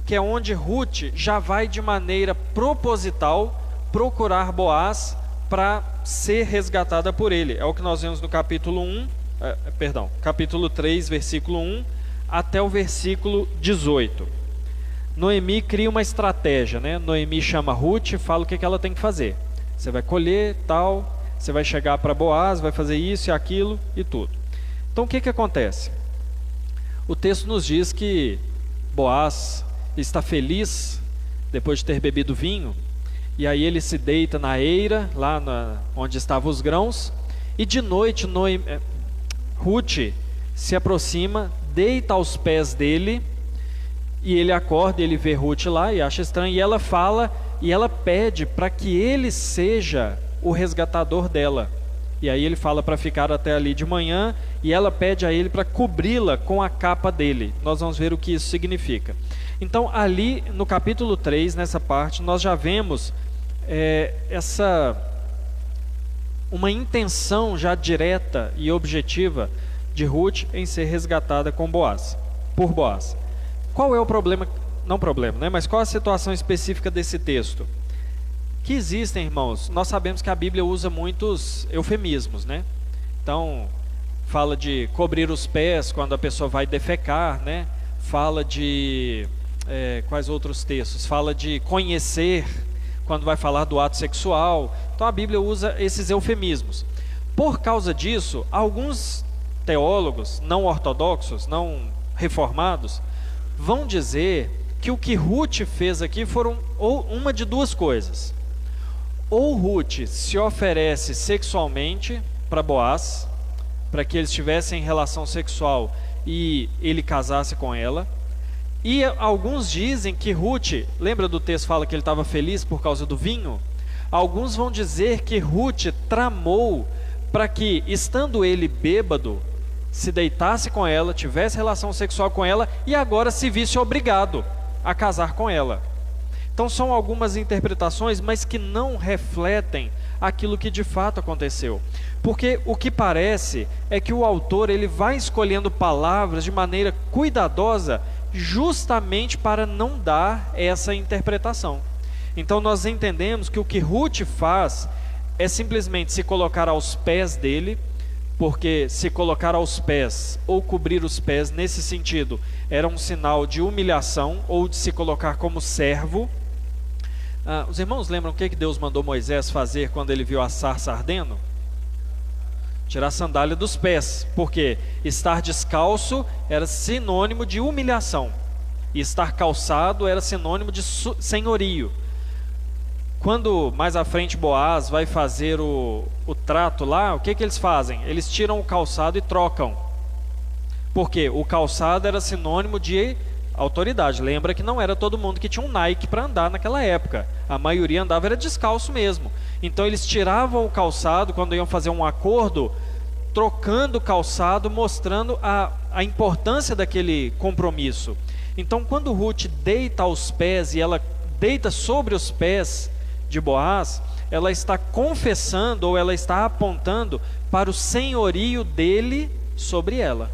que é onde Ruth já vai de maneira proposital procurar Boaz para ser resgatada por ele. É o que nós vemos no capítulo 3, versículo 1 até o versículo 18. Noemi cria uma estratégia, Noemi chama Ruth e fala o que ela tem que fazer. Você vai colher, tal, você vai chegar para Boaz, vai fazer isso e aquilo e tudo. Então o que acontece? O texto nos diz que Boaz está feliz depois de ter bebido vinho, e aí ele se deita na eira, lá onde estavam os grãos, e de noite Ruth se aproxima, deita aos pés dele, e ele acorda, ele vê Ruth lá e acha estranho, e ela fala, e ela pede para que ele seja o resgatador dela. E aí ele fala para ficar até ali de manhã, e ela pede a ele para cobri-la com a capa dele. Nós vamos ver o que isso significa. Então ali no capítulo 3, nessa parte, nós já vemos uma intenção já direta e objetiva de Ruth em ser resgatada por Boaz. Qual é o problema? Não problema, mas qual a situação específica desse texto? Que existem, irmãos, nós sabemos que a Bíblia usa muitos eufemismos, Então, fala de cobrir os pés quando a pessoa vai defecar, Fala de, quais outros textos? Fala de conhecer quando vai falar do ato sexual. Então a Bíblia usa esses eufemismos. Por causa disso, alguns teólogos não ortodoxos, não reformados, vão dizer que o que Ruth fez aqui foram uma de duas coisas. Ou Ruth se oferece sexualmente para Boaz, para que eles tivessem relação sexual e ele casasse com ela. E alguns dizem que Ruth, lembra do texto que fala que ele estava feliz por causa do vinho? Alguns vão dizer que Ruth tramou para que, estando ele bêbado, se deitasse com ela, tivesse relação sexual com ela e agora se visse obrigado a casar com ela. Então são algumas interpretações, mas que não refletem aquilo que de fato aconteceu. Porque o que parece é que o autor ele vai escolhendo palavras de maneira cuidadosa justamente para não dar essa interpretação. Então nós entendemos que o que Ruth faz é simplesmente se colocar aos pés dele, porque se colocar aos pés ou cobrir os pés nesse sentido era um sinal de humilhação ou de se colocar como servo. Os irmãos lembram o que Deus mandou Moisés fazer quando ele viu a sarça ardendo? Tirar a sandália dos pés, porque estar descalço era sinônimo de humilhação e estar calçado era sinônimo de senhorio. Quando mais à frente Boaz vai fazer o trato lá, o que eles fazem? Eles tiram o calçado e trocam. Porque o calçado era sinônimo de autoridade. Lembra que não era todo mundo que tinha um Nike para andar naquela época. A maioria andava era descalço mesmo. Então eles tiravam o calçado quando iam fazer um acordo, trocando o calçado, mostrando a importância daquele compromisso. Então quando Ruth deita aos pés e ela deita sobre os pés de Boaz, ela está confessando ou ela está apontando para o senhorio dele sobre ela.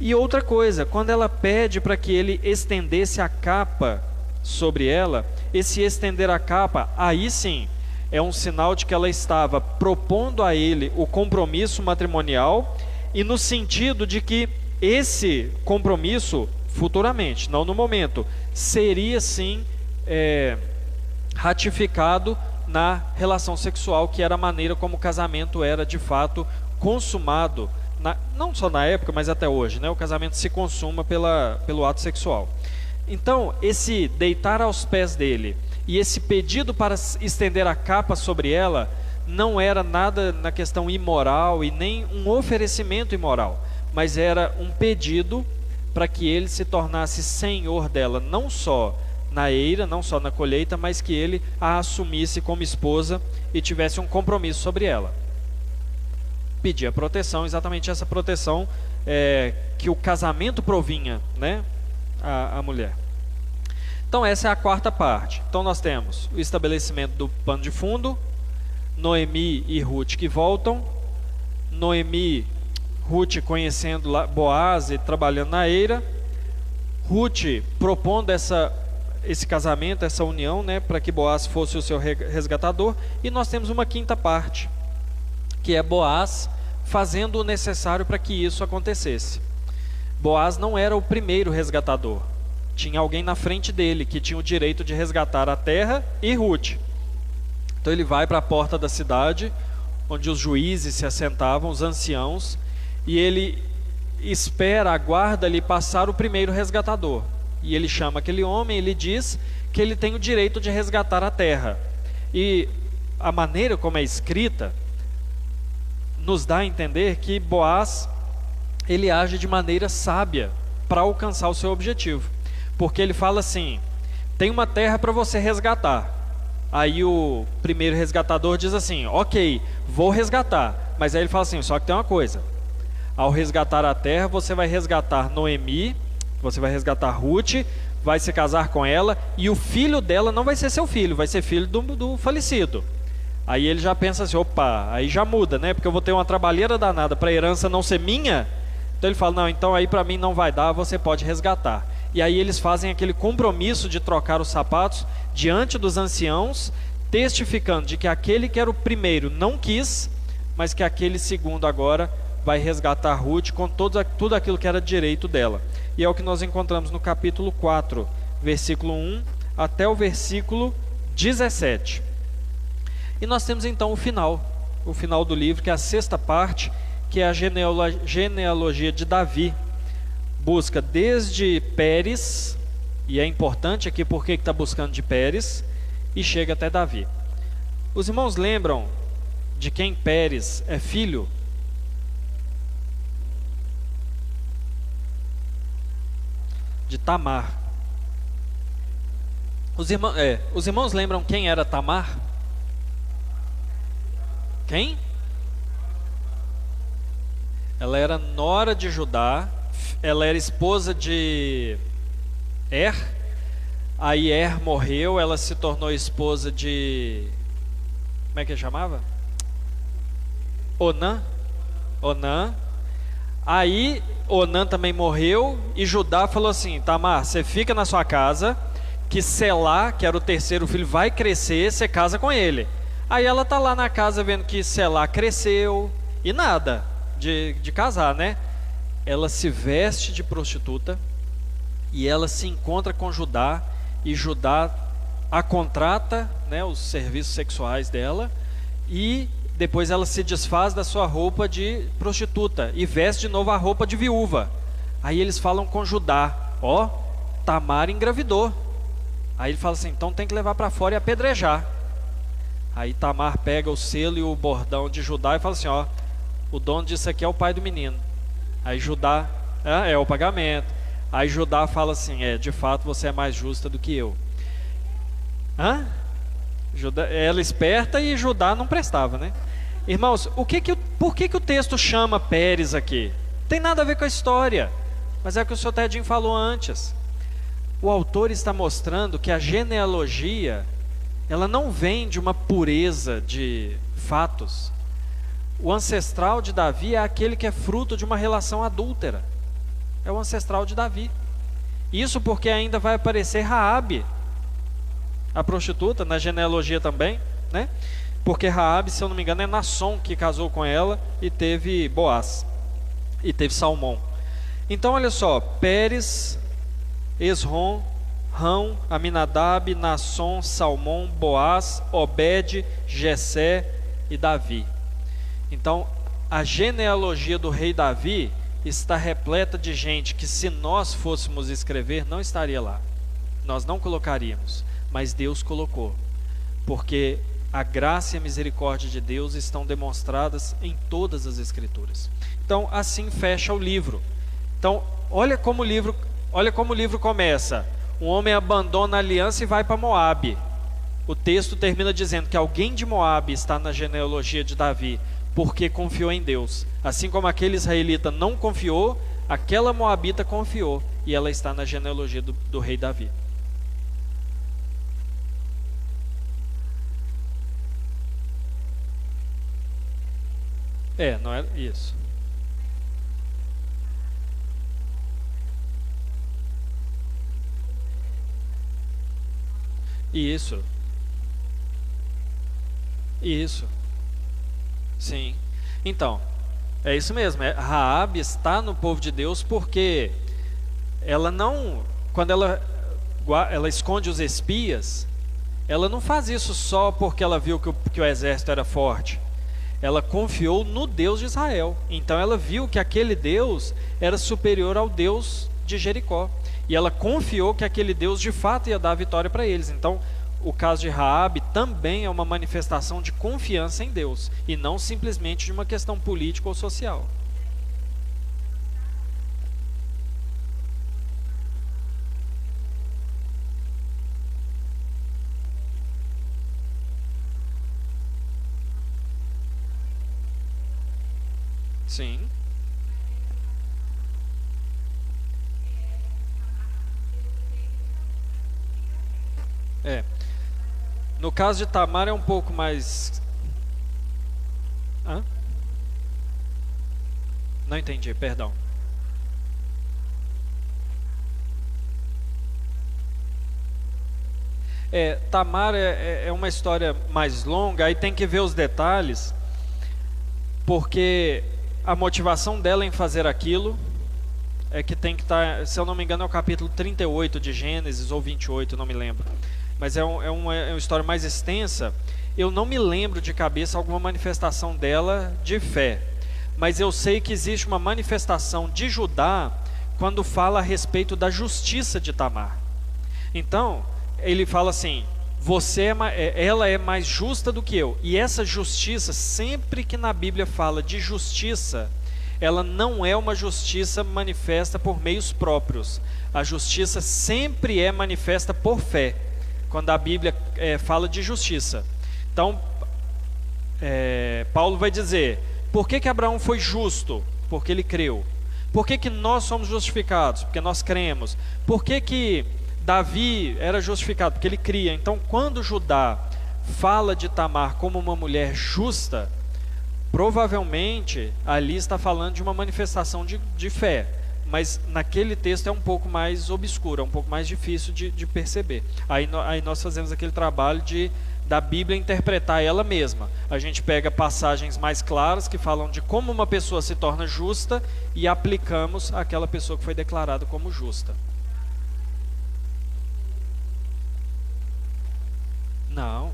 E outra coisa, quando ela pede para que ele estendesse a capa sobre ela, esse estender a capa, aí sim, é um sinal de que ela estava propondo a ele o compromisso matrimonial, e no sentido de que esse compromisso, futuramente, não no momento, seria sim ratificado na relação sexual, que era a maneira como o casamento era de fato consumado, não só na época, mas até hoje, né? O casamento se consuma pelo ato sexual. Então, esse deitar aos pés dele e esse pedido para estender a capa sobre ela não era nada na questão imoral e nem um oferecimento imoral, mas era um pedido para que ele se tornasse senhor dela, não só na eira, não só na colheita, mas que ele a assumisse como esposa e tivesse um compromisso sobre ela. Pedia proteção, exatamente essa proteção que o casamento provinha, né, a mulher. Então essa é a quarta parte. Então nós temos o estabelecimento do pano de fundo, Noemi e Ruth que voltam, Noemi, Ruth conhecendo Boaz e trabalhando na eira, Ruth propondo esse casamento, essa união, né, para que Boaz fosse o seu resgatador, e nós temos uma quinta parte, que é Boaz fazendo o necessário para que isso acontecesse. Boaz não era o primeiro resgatador, tinha alguém na frente dele que tinha o direito de resgatar a terra e Ruth. Então ele vai para a porta da cidade, onde os juízes se assentavam, os anciãos, e ele aguarda ali passar o primeiro resgatador. E ele chama aquele homem, ele diz que ele tem o direito de resgatar a terra. E a maneira como é escrita nos dá a entender que Boaz, ele age de maneira sábia para alcançar o seu objetivo. Porque ele fala assim: tem uma terra para você resgatar. Aí o primeiro resgatador diz assim: ok, vou resgatar. Mas aí ele fala assim: só que tem uma coisa, ao resgatar a terra, você vai resgatar Noemi, você vai resgatar Ruth, vai se casar com ela, e o filho dela não vai ser seu filho, vai ser filho do falecido. Aí ele já pensa assim: opa, aí já muda, né? Porque eu vou ter uma trabalheira danada para a herança não ser minha. Então ele fala: não, então aí para mim não vai dar, você pode resgatar. E aí eles fazem aquele compromisso de trocar os sapatos diante dos anciãos, testificando de que aquele que era o primeiro não quis, mas que aquele segundo agora vai resgatar Ruth com tudo aquilo que era direito dela. E é o que nós encontramos no capítulo 4, versículo 1 até o versículo 17. E nós temos então o final do livro, que é a sexta parte, que é a genealogia de Davi. Busca desde Pérez, e é importante aqui porque está buscando de Pérez, e chega até Davi. Os irmãos lembram de quem Pérez é filho? De Tamar. Os irmãos lembram quem era Tamar? Quem? Ela era nora de Judá, ela era esposa de Er. Aí Er morreu, ela se tornou esposa de... como é que ele chamava? Onã. Aí Onã também morreu, e Judá falou assim: Tamar, você fica na sua casa, que Selá, que era o terceiro filho, vai crescer, você casa com ele. Aí ela tá lá na casa vendo que Selá cresceu, e nada de casar, né? Ela se veste de prostituta, e ela se encontra com Judá, e Judá a contrata, né, os serviços sexuais dela, e depois ela se desfaz da sua roupa de prostituta e veste de novo a roupa de viúva. Aí eles falam com Judá: ó, Tamar engravidou. Aí ele fala assim: então tem que levar para fora e apedrejar. Aí Tamar pega o selo e o bordão de Judá e fala assim: ó, o dono disso aqui é o pai do menino. Aí Judá, é o pagamento. Aí Judá fala assim: de fato você é mais justa do que eu. Ela esperta e Judá não prestava, né? Irmãos, por que o texto chama Pérez aqui? Não tem nada a ver com a história, mas é o que o Sr. Tedinho falou antes. O autor está mostrando que a genealogia, ela não vem de uma pureza de fatos. O ancestral de Davi é aquele que é fruto de uma relação adúltera. É o ancestral de Davi. Isso porque ainda vai aparecer Raabe. a prostituta, na genealogia também, né? Porque Raabe, se eu não me engano, é Nasson que casou com ela e teve Boaz, e teve Salmão. Então olha só, Pérez, Esrom, Rão, Aminadab, Nasson, Salmão, Boaz, Obed, Jessé e Davi. Então a genealogia do rei Davi está repleta de gente que, se nós fôssemos escrever, não estaria lá. Nós não colocaríamos, mas Deus colocou, porque a graça e a misericórdia de Deus estão demonstradas em todas as Escrituras. Então, assim fecha o livro. Então, olha como o livro começa. Um homem abandona a aliança e vai para Moabe. O texto termina dizendo que alguém de Moabe está na genealogia de Davi, porque confiou em Deus. Assim como aquele israelita não confiou, aquela moabita confiou, e ela está na genealogia do rei Davi. Não é isso. Isso. Sim. Então, é isso mesmo. Raabe está no povo de Deus porque ela não, quando ela esconde os espias, ela não faz isso só porque ela viu que o exército era forte. Ela confiou no Deus de Israel. Então ela viu que aquele Deus era superior ao Deus de Jericó. E ela confiou que aquele Deus de fato ia dar a vitória para eles. Então, o caso de Raabe também é uma manifestação de confiança em Deus, e não simplesmente de uma questão política ou social. Sim. No caso de Tamar é um pouco mais... Não entendi, perdão. Tamar é uma história mais longa, aí tem que ver os detalhes, porque a motivação dela em fazer aquilo é que tem que estar, se eu não me engano, é o capítulo 38 de Gênesis, ou 28, não me lembro. Mas é uma história mais extensa. Eu não me lembro de cabeça alguma manifestação dela de fé, mas eu sei que existe uma manifestação de Judá quando fala a respeito da justiça de Tamar. Então, ele fala assim: ela é mais justa do que eu. E essa justiça, sempre que na Bíblia fala de justiça, ela não é uma justiça manifesta por meios próprios. A justiça sempre é manifesta por fé, quando a Bíblia fala de justiça. Então, Paulo vai dizer: por que Abraão foi justo? Porque ele creu. Por que nós somos justificados? Porque nós cremos. Por que Davi era justificado? Porque ele cria. Então, quando Judá fala de Tamar como uma mulher justa, provavelmente ali está falando de uma manifestação de fé. Mas naquele texto é um pouco mais obscuro, é um pouco mais difícil de perceber. Aí nós fazemos aquele trabalho da Bíblia interpretar ela mesma. A gente pega passagens mais claras que falam de como uma pessoa se torna justa e aplicamos àquela pessoa que foi declarada como justa. Não.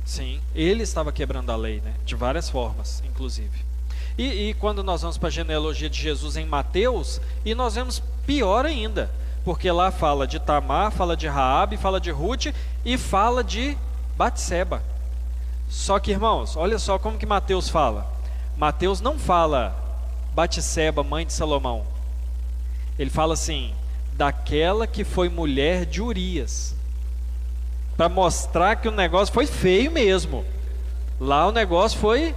Sim, ele estava quebrando a lei, né? De várias formas, inclusive. E quando nós vamos para a genealogia de Jesus em Mateus, e nós vemos pior ainda, porque lá fala de Tamar, fala de Raabe, fala de Ruth e fala de Batseba. Só que, irmãos, olha só como que Mateus fala. Mateus não fala Batseba, mãe de Salomão. Ele fala assim: daquela que foi mulher de Urias, para mostrar que o negócio foi feio mesmo. Lá o negócio foi...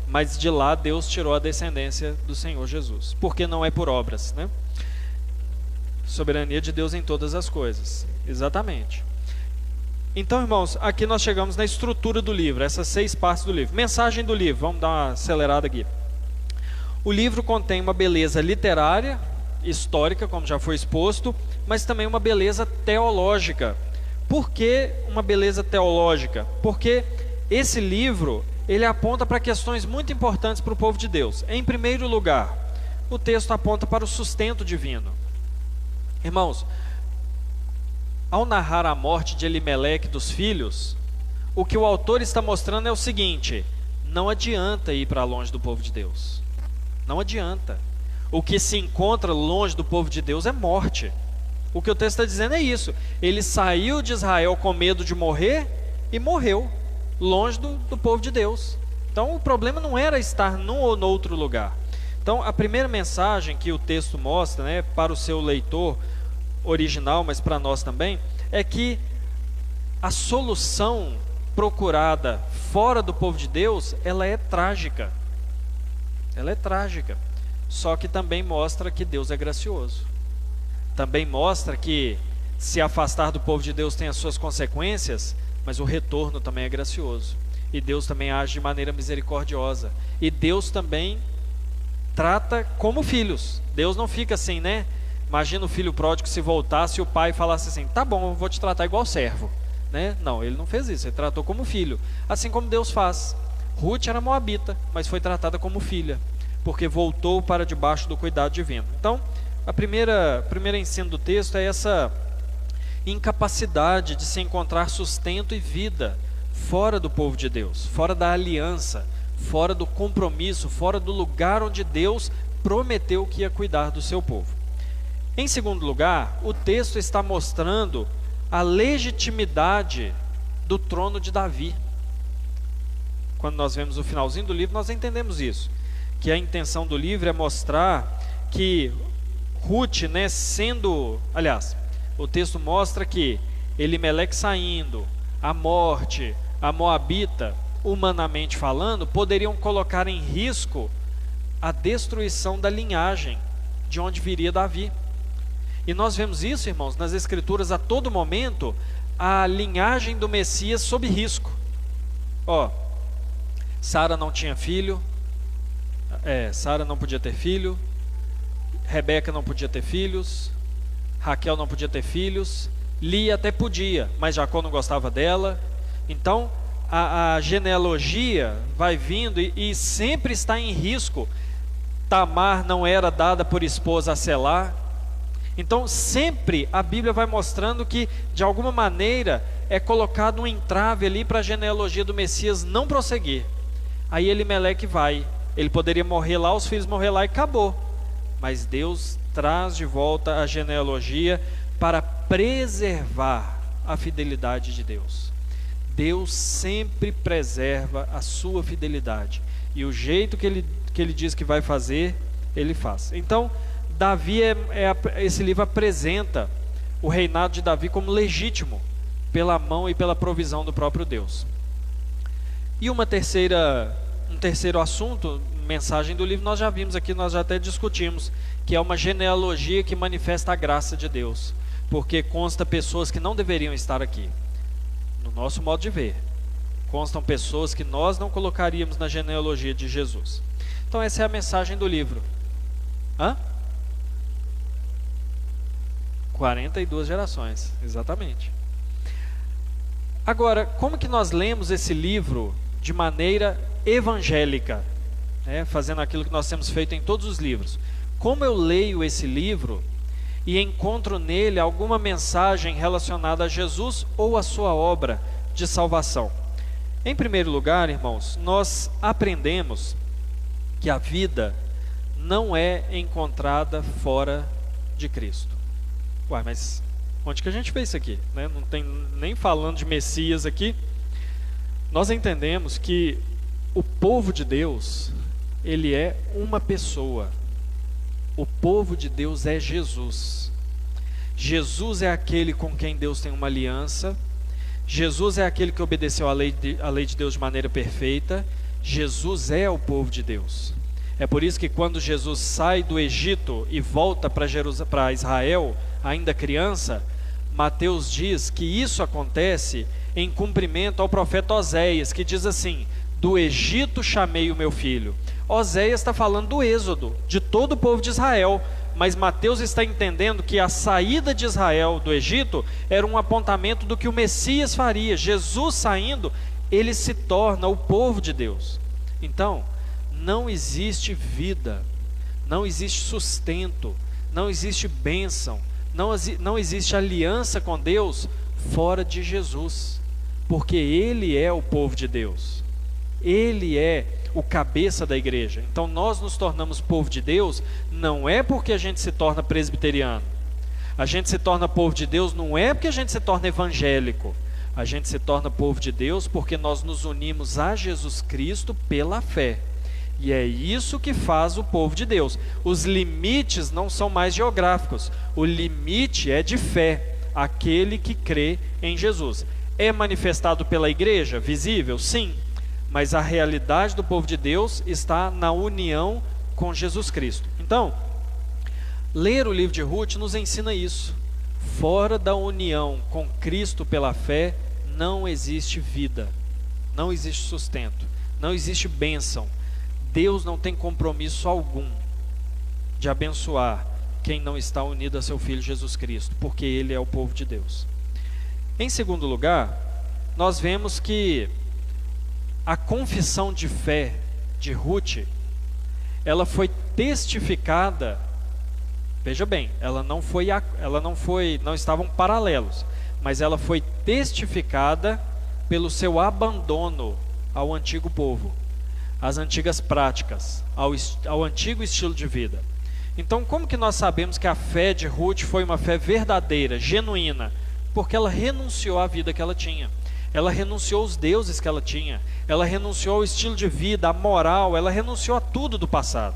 Mas de lá Deus tirou a descendência do Senhor Jesus, porque não é por obras, né? Soberania de Deus em todas as coisas, exatamente. Então, irmãos, aqui nós chegamos na estrutura do livro, essas 6 partes do livro. Mensagem do livro, vamos dar uma acelerada aqui. O livro contém uma beleza literária histórica, como já foi exposto, mas também uma beleza teológica. Por que uma beleza teológica? Porque esse livro, ele aponta para questões muito importantes para o povo de Deus. Em primeiro lugar, o texto aponta para o sustento divino. Irmãos, ao narrar a morte de Elimeleque dos filhos, o que o autor está mostrando é o seguinte: não adianta ir para longe do povo de Deus. Não adianta. O que se encontra longe do povo de Deus é morte. O que o texto está dizendo é isso. Ele saiu de Israel com medo de morrer e morreu longe do povo de Deus. Então o problema não era estar num ou no outro lugar. Então a primeira mensagem que o texto mostra, né, para o seu leitor original, mas para nós também, é que a solução procurada fora do povo de Deus, ela é trágica. Ela é trágica. Só que também mostra que Deus é gracioso. Também mostra que se afastar do povo de Deus tem as suas consequências, mas o retorno também é gracioso. E Deus também age de maneira misericordiosa. E Deus também trata como filhos. Deus não fica assim, né? Imagina o filho pródigo se voltasse e o pai falasse assim: tá bom, eu vou te tratar igual servo, né? Não, ele não fez isso, ele tratou como filho. Assim como Deus faz. Ruth era moabita, mas foi tratada como filha, porque voltou para debaixo do cuidado divino. Então, o primeiro ensino do texto é essa incapacidade de se encontrar sustento e vida fora do povo de Deus, fora da aliança, fora do compromisso, fora do lugar onde Deus prometeu que ia cuidar do seu povo. Em segundo lugar, o texto está mostrando a legitimidade do trono de Davi. Quando nós vemos o finalzinho do livro, nós entendemos isso, que a intenção do livro é mostrar que Ruth, né, o texto mostra que Elimeleque saindo, a morte, a moabita, humanamente falando, poderiam colocar em risco a destruição da linhagem de onde viria Davi. E nós vemos isso, irmãos, nas Escrituras a todo momento, a linhagem do Messias sob risco. Sara não tinha filho, Sara não podia ter filho, Rebeca não podia ter filhos, Raquel não podia ter filhos, Lia até podia, mas Jacó não gostava dela. Então a genealogia vai vindo e sempre está em risco. Tamar não era dada por esposa a Selá. Então sempre a Bíblia vai mostrando que de alguma maneira é colocado um entrave ali para a genealogia do Messias não prosseguir. Aí Elimeleque vai, ele poderia morrer lá, os filhos morrer lá e acabou. Mas Deus traz de volta a genealogia para preservar a fidelidade de Deus. Deus sempre preserva a sua fidelidade. E o jeito que ele diz que vai fazer, ele faz. Então, Davi, esse livro apresenta o reinado de Davi como legítimo, pela mão e pela provisão do próprio Deus. E um terceiro assunto, mensagem do livro, nós já vimos aqui, nós já até discutimos, que é uma genealogia que manifesta a graça de Deus, porque consta pessoas que não deveriam estar aqui, no nosso modo de ver. Constam pessoas que nós não colocaríamos na genealogia de Jesus. Então essa é a mensagem do livro. 42 gerações, exatamente. Agora, como que nós lemos esse livro de maneira evangélica, né? Fazendo aquilo que nós temos feito em todos os livros? Como eu leio esse livro e encontro nele alguma mensagem relacionada a Jesus ou a sua obra de salvação? Em primeiro lugar, irmãos, nós aprendemos que a vida não é encontrada fora de Cristo. Mas onde que a gente vê isso aqui, né? Não tem nem falando de Messias aqui. Nós entendemos que o povo de Deus, ele é uma pessoa. O povo de Deus é Jesus. Jesus é aquele com quem Deus tem uma aliança. Jesus é aquele que obedeceu a lei de Deus de maneira perfeita. Jesus é o povo de Deus. É por isso que quando Jesus sai do Egito e volta para Israel, ainda criança, Mateus diz que isso acontece em cumprimento ao profeta Oséias, que diz assim: do Egito chamei o meu filho. Oséias está falando do êxodo, de todo o povo de Israel. mas Mateus está entendendo que a saída de Israel do Egito era um apontamento do que o Messias faria. Jesus saindo, ele se torna o povo de Deus. Então, não existe vida, não existe sustento, não existe bênção, não existe aliança com Deus fora de Jesus, porque Ele é o povo de Deus, Ele é o cabeça da igreja. Então nós nos tornamos povo de Deus, não é porque a gente se torna presbiteriano, a gente se torna povo de Deus não é porque a gente se torna evangélico, a gente se torna povo de Deus porque nós nos unimos a Jesus Cristo pela fé. E é isso que faz o povo de Deus. Os limites não são mais geográficos, o limite é de fé, aquele que crê em Jesus. É manifestado pela igreja, visível? Sim, mas a realidade do povo de Deus está na união com Jesus Cristo. Então, ler o livro de Ruth nos ensina isso. Fora da união com Cristo pela fé, não existe vida, não existe sustento, não existe bênção. Deus não tem compromisso algum de abençoar quem não está unido a seu Filho Jesus Cristo, porque Ele é o povo de Deus. Em segundo lugar, nós vemos que a confissão de fé de Ruth, ela foi testificada, veja bem, não estavam paralelos, mas ela foi testificada pelo seu abandono ao antigo povo, às antigas práticas, ao antigo estilo de vida. Então, como que nós sabemos que a fé de Ruth foi uma fé verdadeira, genuína? Porque ela renunciou à vida que ela tinha, ela renunciou aos deuses que ela tinha, ela renunciou ao estilo de vida, à moral, ela renunciou a tudo do passado.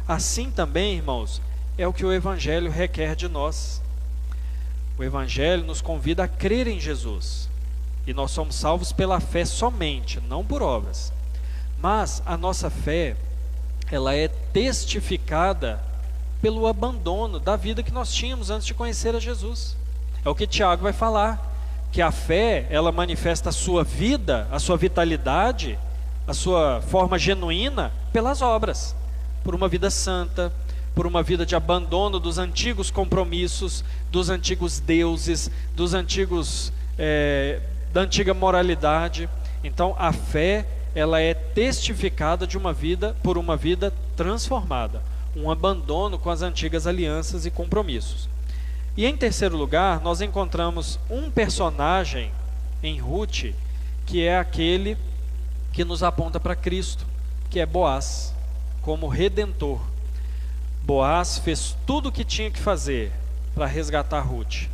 Assim também, irmãos, é o que o Evangelho requer de nós. O Evangelho nos convida a crer em Jesus, e nós somos salvos pela fé somente, não por obras. Mas a nossa fé, ela é testificada pelo abandono da vida que nós tínhamos antes de conhecer a Jesus. É o que Tiago vai falar, que a fé, ela manifesta a sua vida, a sua vitalidade, a sua forma genuína pelas obras, por uma vida santa, por uma vida de abandono dos antigos compromissos, dos antigos deuses, da antiga moralidade. Então a fé, ela é testificada por uma vida transformada, um abandono com as antigas alianças e compromissos. E em terceiro lugar, nós encontramos um personagem em Ruth, que é aquele que nos aponta para Cristo, que é Boaz, como redentor. Boaz fez tudo o que tinha que fazer para resgatar Ruth.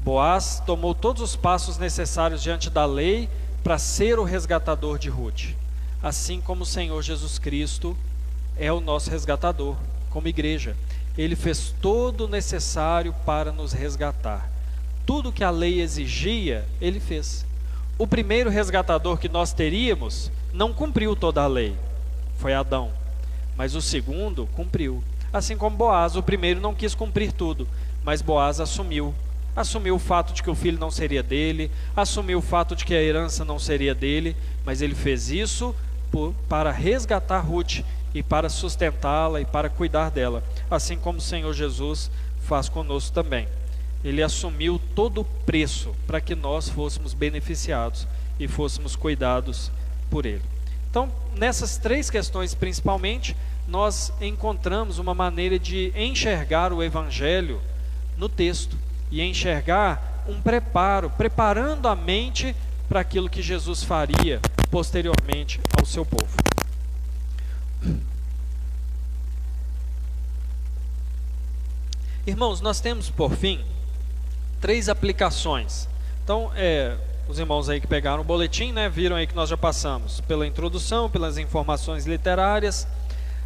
Boaz tomou todos os passos necessários diante da lei para ser o resgatador de Ruth, assim como o Senhor Jesus Cristo é o nosso resgatador, como igreja. Ele fez todo o necessário para nos resgatar. Tudo que a lei exigia, Ele fez. O primeiro resgatador que nós teríamos não cumpriu toda a lei, foi Adão, mas o segundo cumpriu. Assim como Boaz, o primeiro não quis cumprir tudo, mas Boaz assumiu o fato de que o filho não seria dele, assumiu o fato de que a herança não seria dele, mas ele fez isso para resgatar Ruth e para sustentá-la e para cuidar dela, assim como o Senhor Jesus faz conosco também. Ele assumiu todo o preço para que nós fôssemos beneficiados e fôssemos cuidados por Ele. Então, nessas três questões principalmente, nós encontramos uma maneira de enxergar o Evangelho no texto e enxergar um preparando a mente para aquilo que Jesus faria posteriormente ao seu povo. Irmãos, nós temos por fim 3 aplicações. Então, os irmãos aí que pegaram o boletim, viram aí que nós já passamos pela introdução, pelas informações literárias,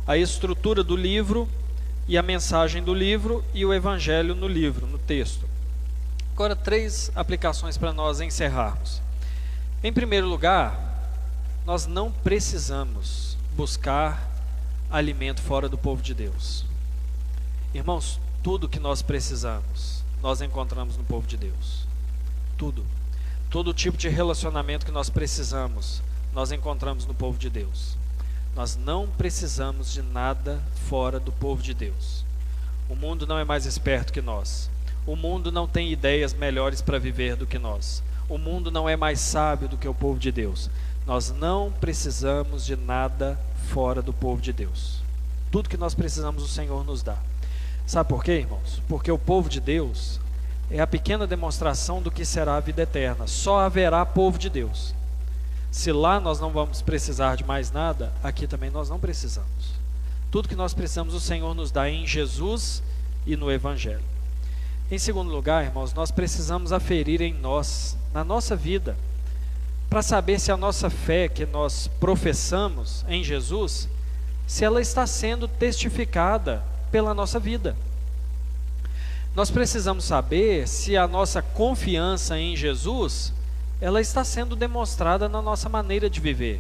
a estrutura do livro e a mensagem do livro e o evangelho no livro, no texto. Agora 3 aplicações para nós encerrarmos. Em primeiro lugar, nós não precisamos buscar alimento fora do povo de Deus. Irmãos, tudo que nós precisamos, nós encontramos no povo de Deus. Tudo. Todo tipo de relacionamento que nós precisamos, nós encontramos no povo de Deus. Nós não precisamos de nada fora do povo de Deus. O mundo não é mais esperto que nós. O mundo não tem ideias melhores para viver do que nós. O mundo não é mais sábio do que o povo de Deus. Nós não precisamos de nada fora do povo de Deus. Tudo que nós precisamos o Senhor nos dá. Sabe por quê, irmãos? Porque o povo de Deus é a pequena demonstração do que será a vida eterna. Só haverá povo de Deus. Se lá nós não vamos precisar de mais nada, aqui também nós não precisamos. Tudo que nós precisamos o Senhor nos dá em Jesus e no Evangelho. Em segundo lugar, irmãos, nós precisamos aferir em nós, na nossa vida, para saber se a nossa fé que nós professamos em Jesus, se ela está sendo testificada pela nossa vida. Nós precisamos saber se a nossa confiança em Jesus, ela está sendo demonstrada na nossa maneira de viver.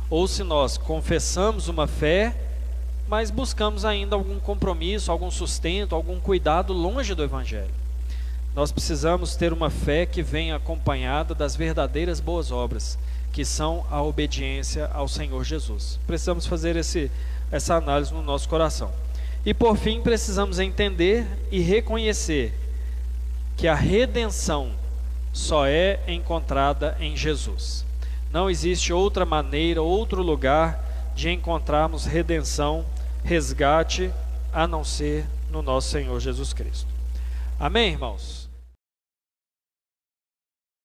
Ou se nós confessamos uma fé, mas buscamos ainda algum compromisso, algum sustento, algum cuidado longe do Evangelho. Nós precisamos ter uma fé que venha acompanhada das verdadeiras boas obras, que são a obediência ao Senhor Jesus. Precisamos fazer essa análise no nosso coração. E por fim, precisamos entender e reconhecer que a redenção só é encontrada em Jesus. Não existe outra maneira, outro lugar de encontrarmos redenção, resgate, a não ser no nosso Senhor Jesus Cristo. Amém, irmãos?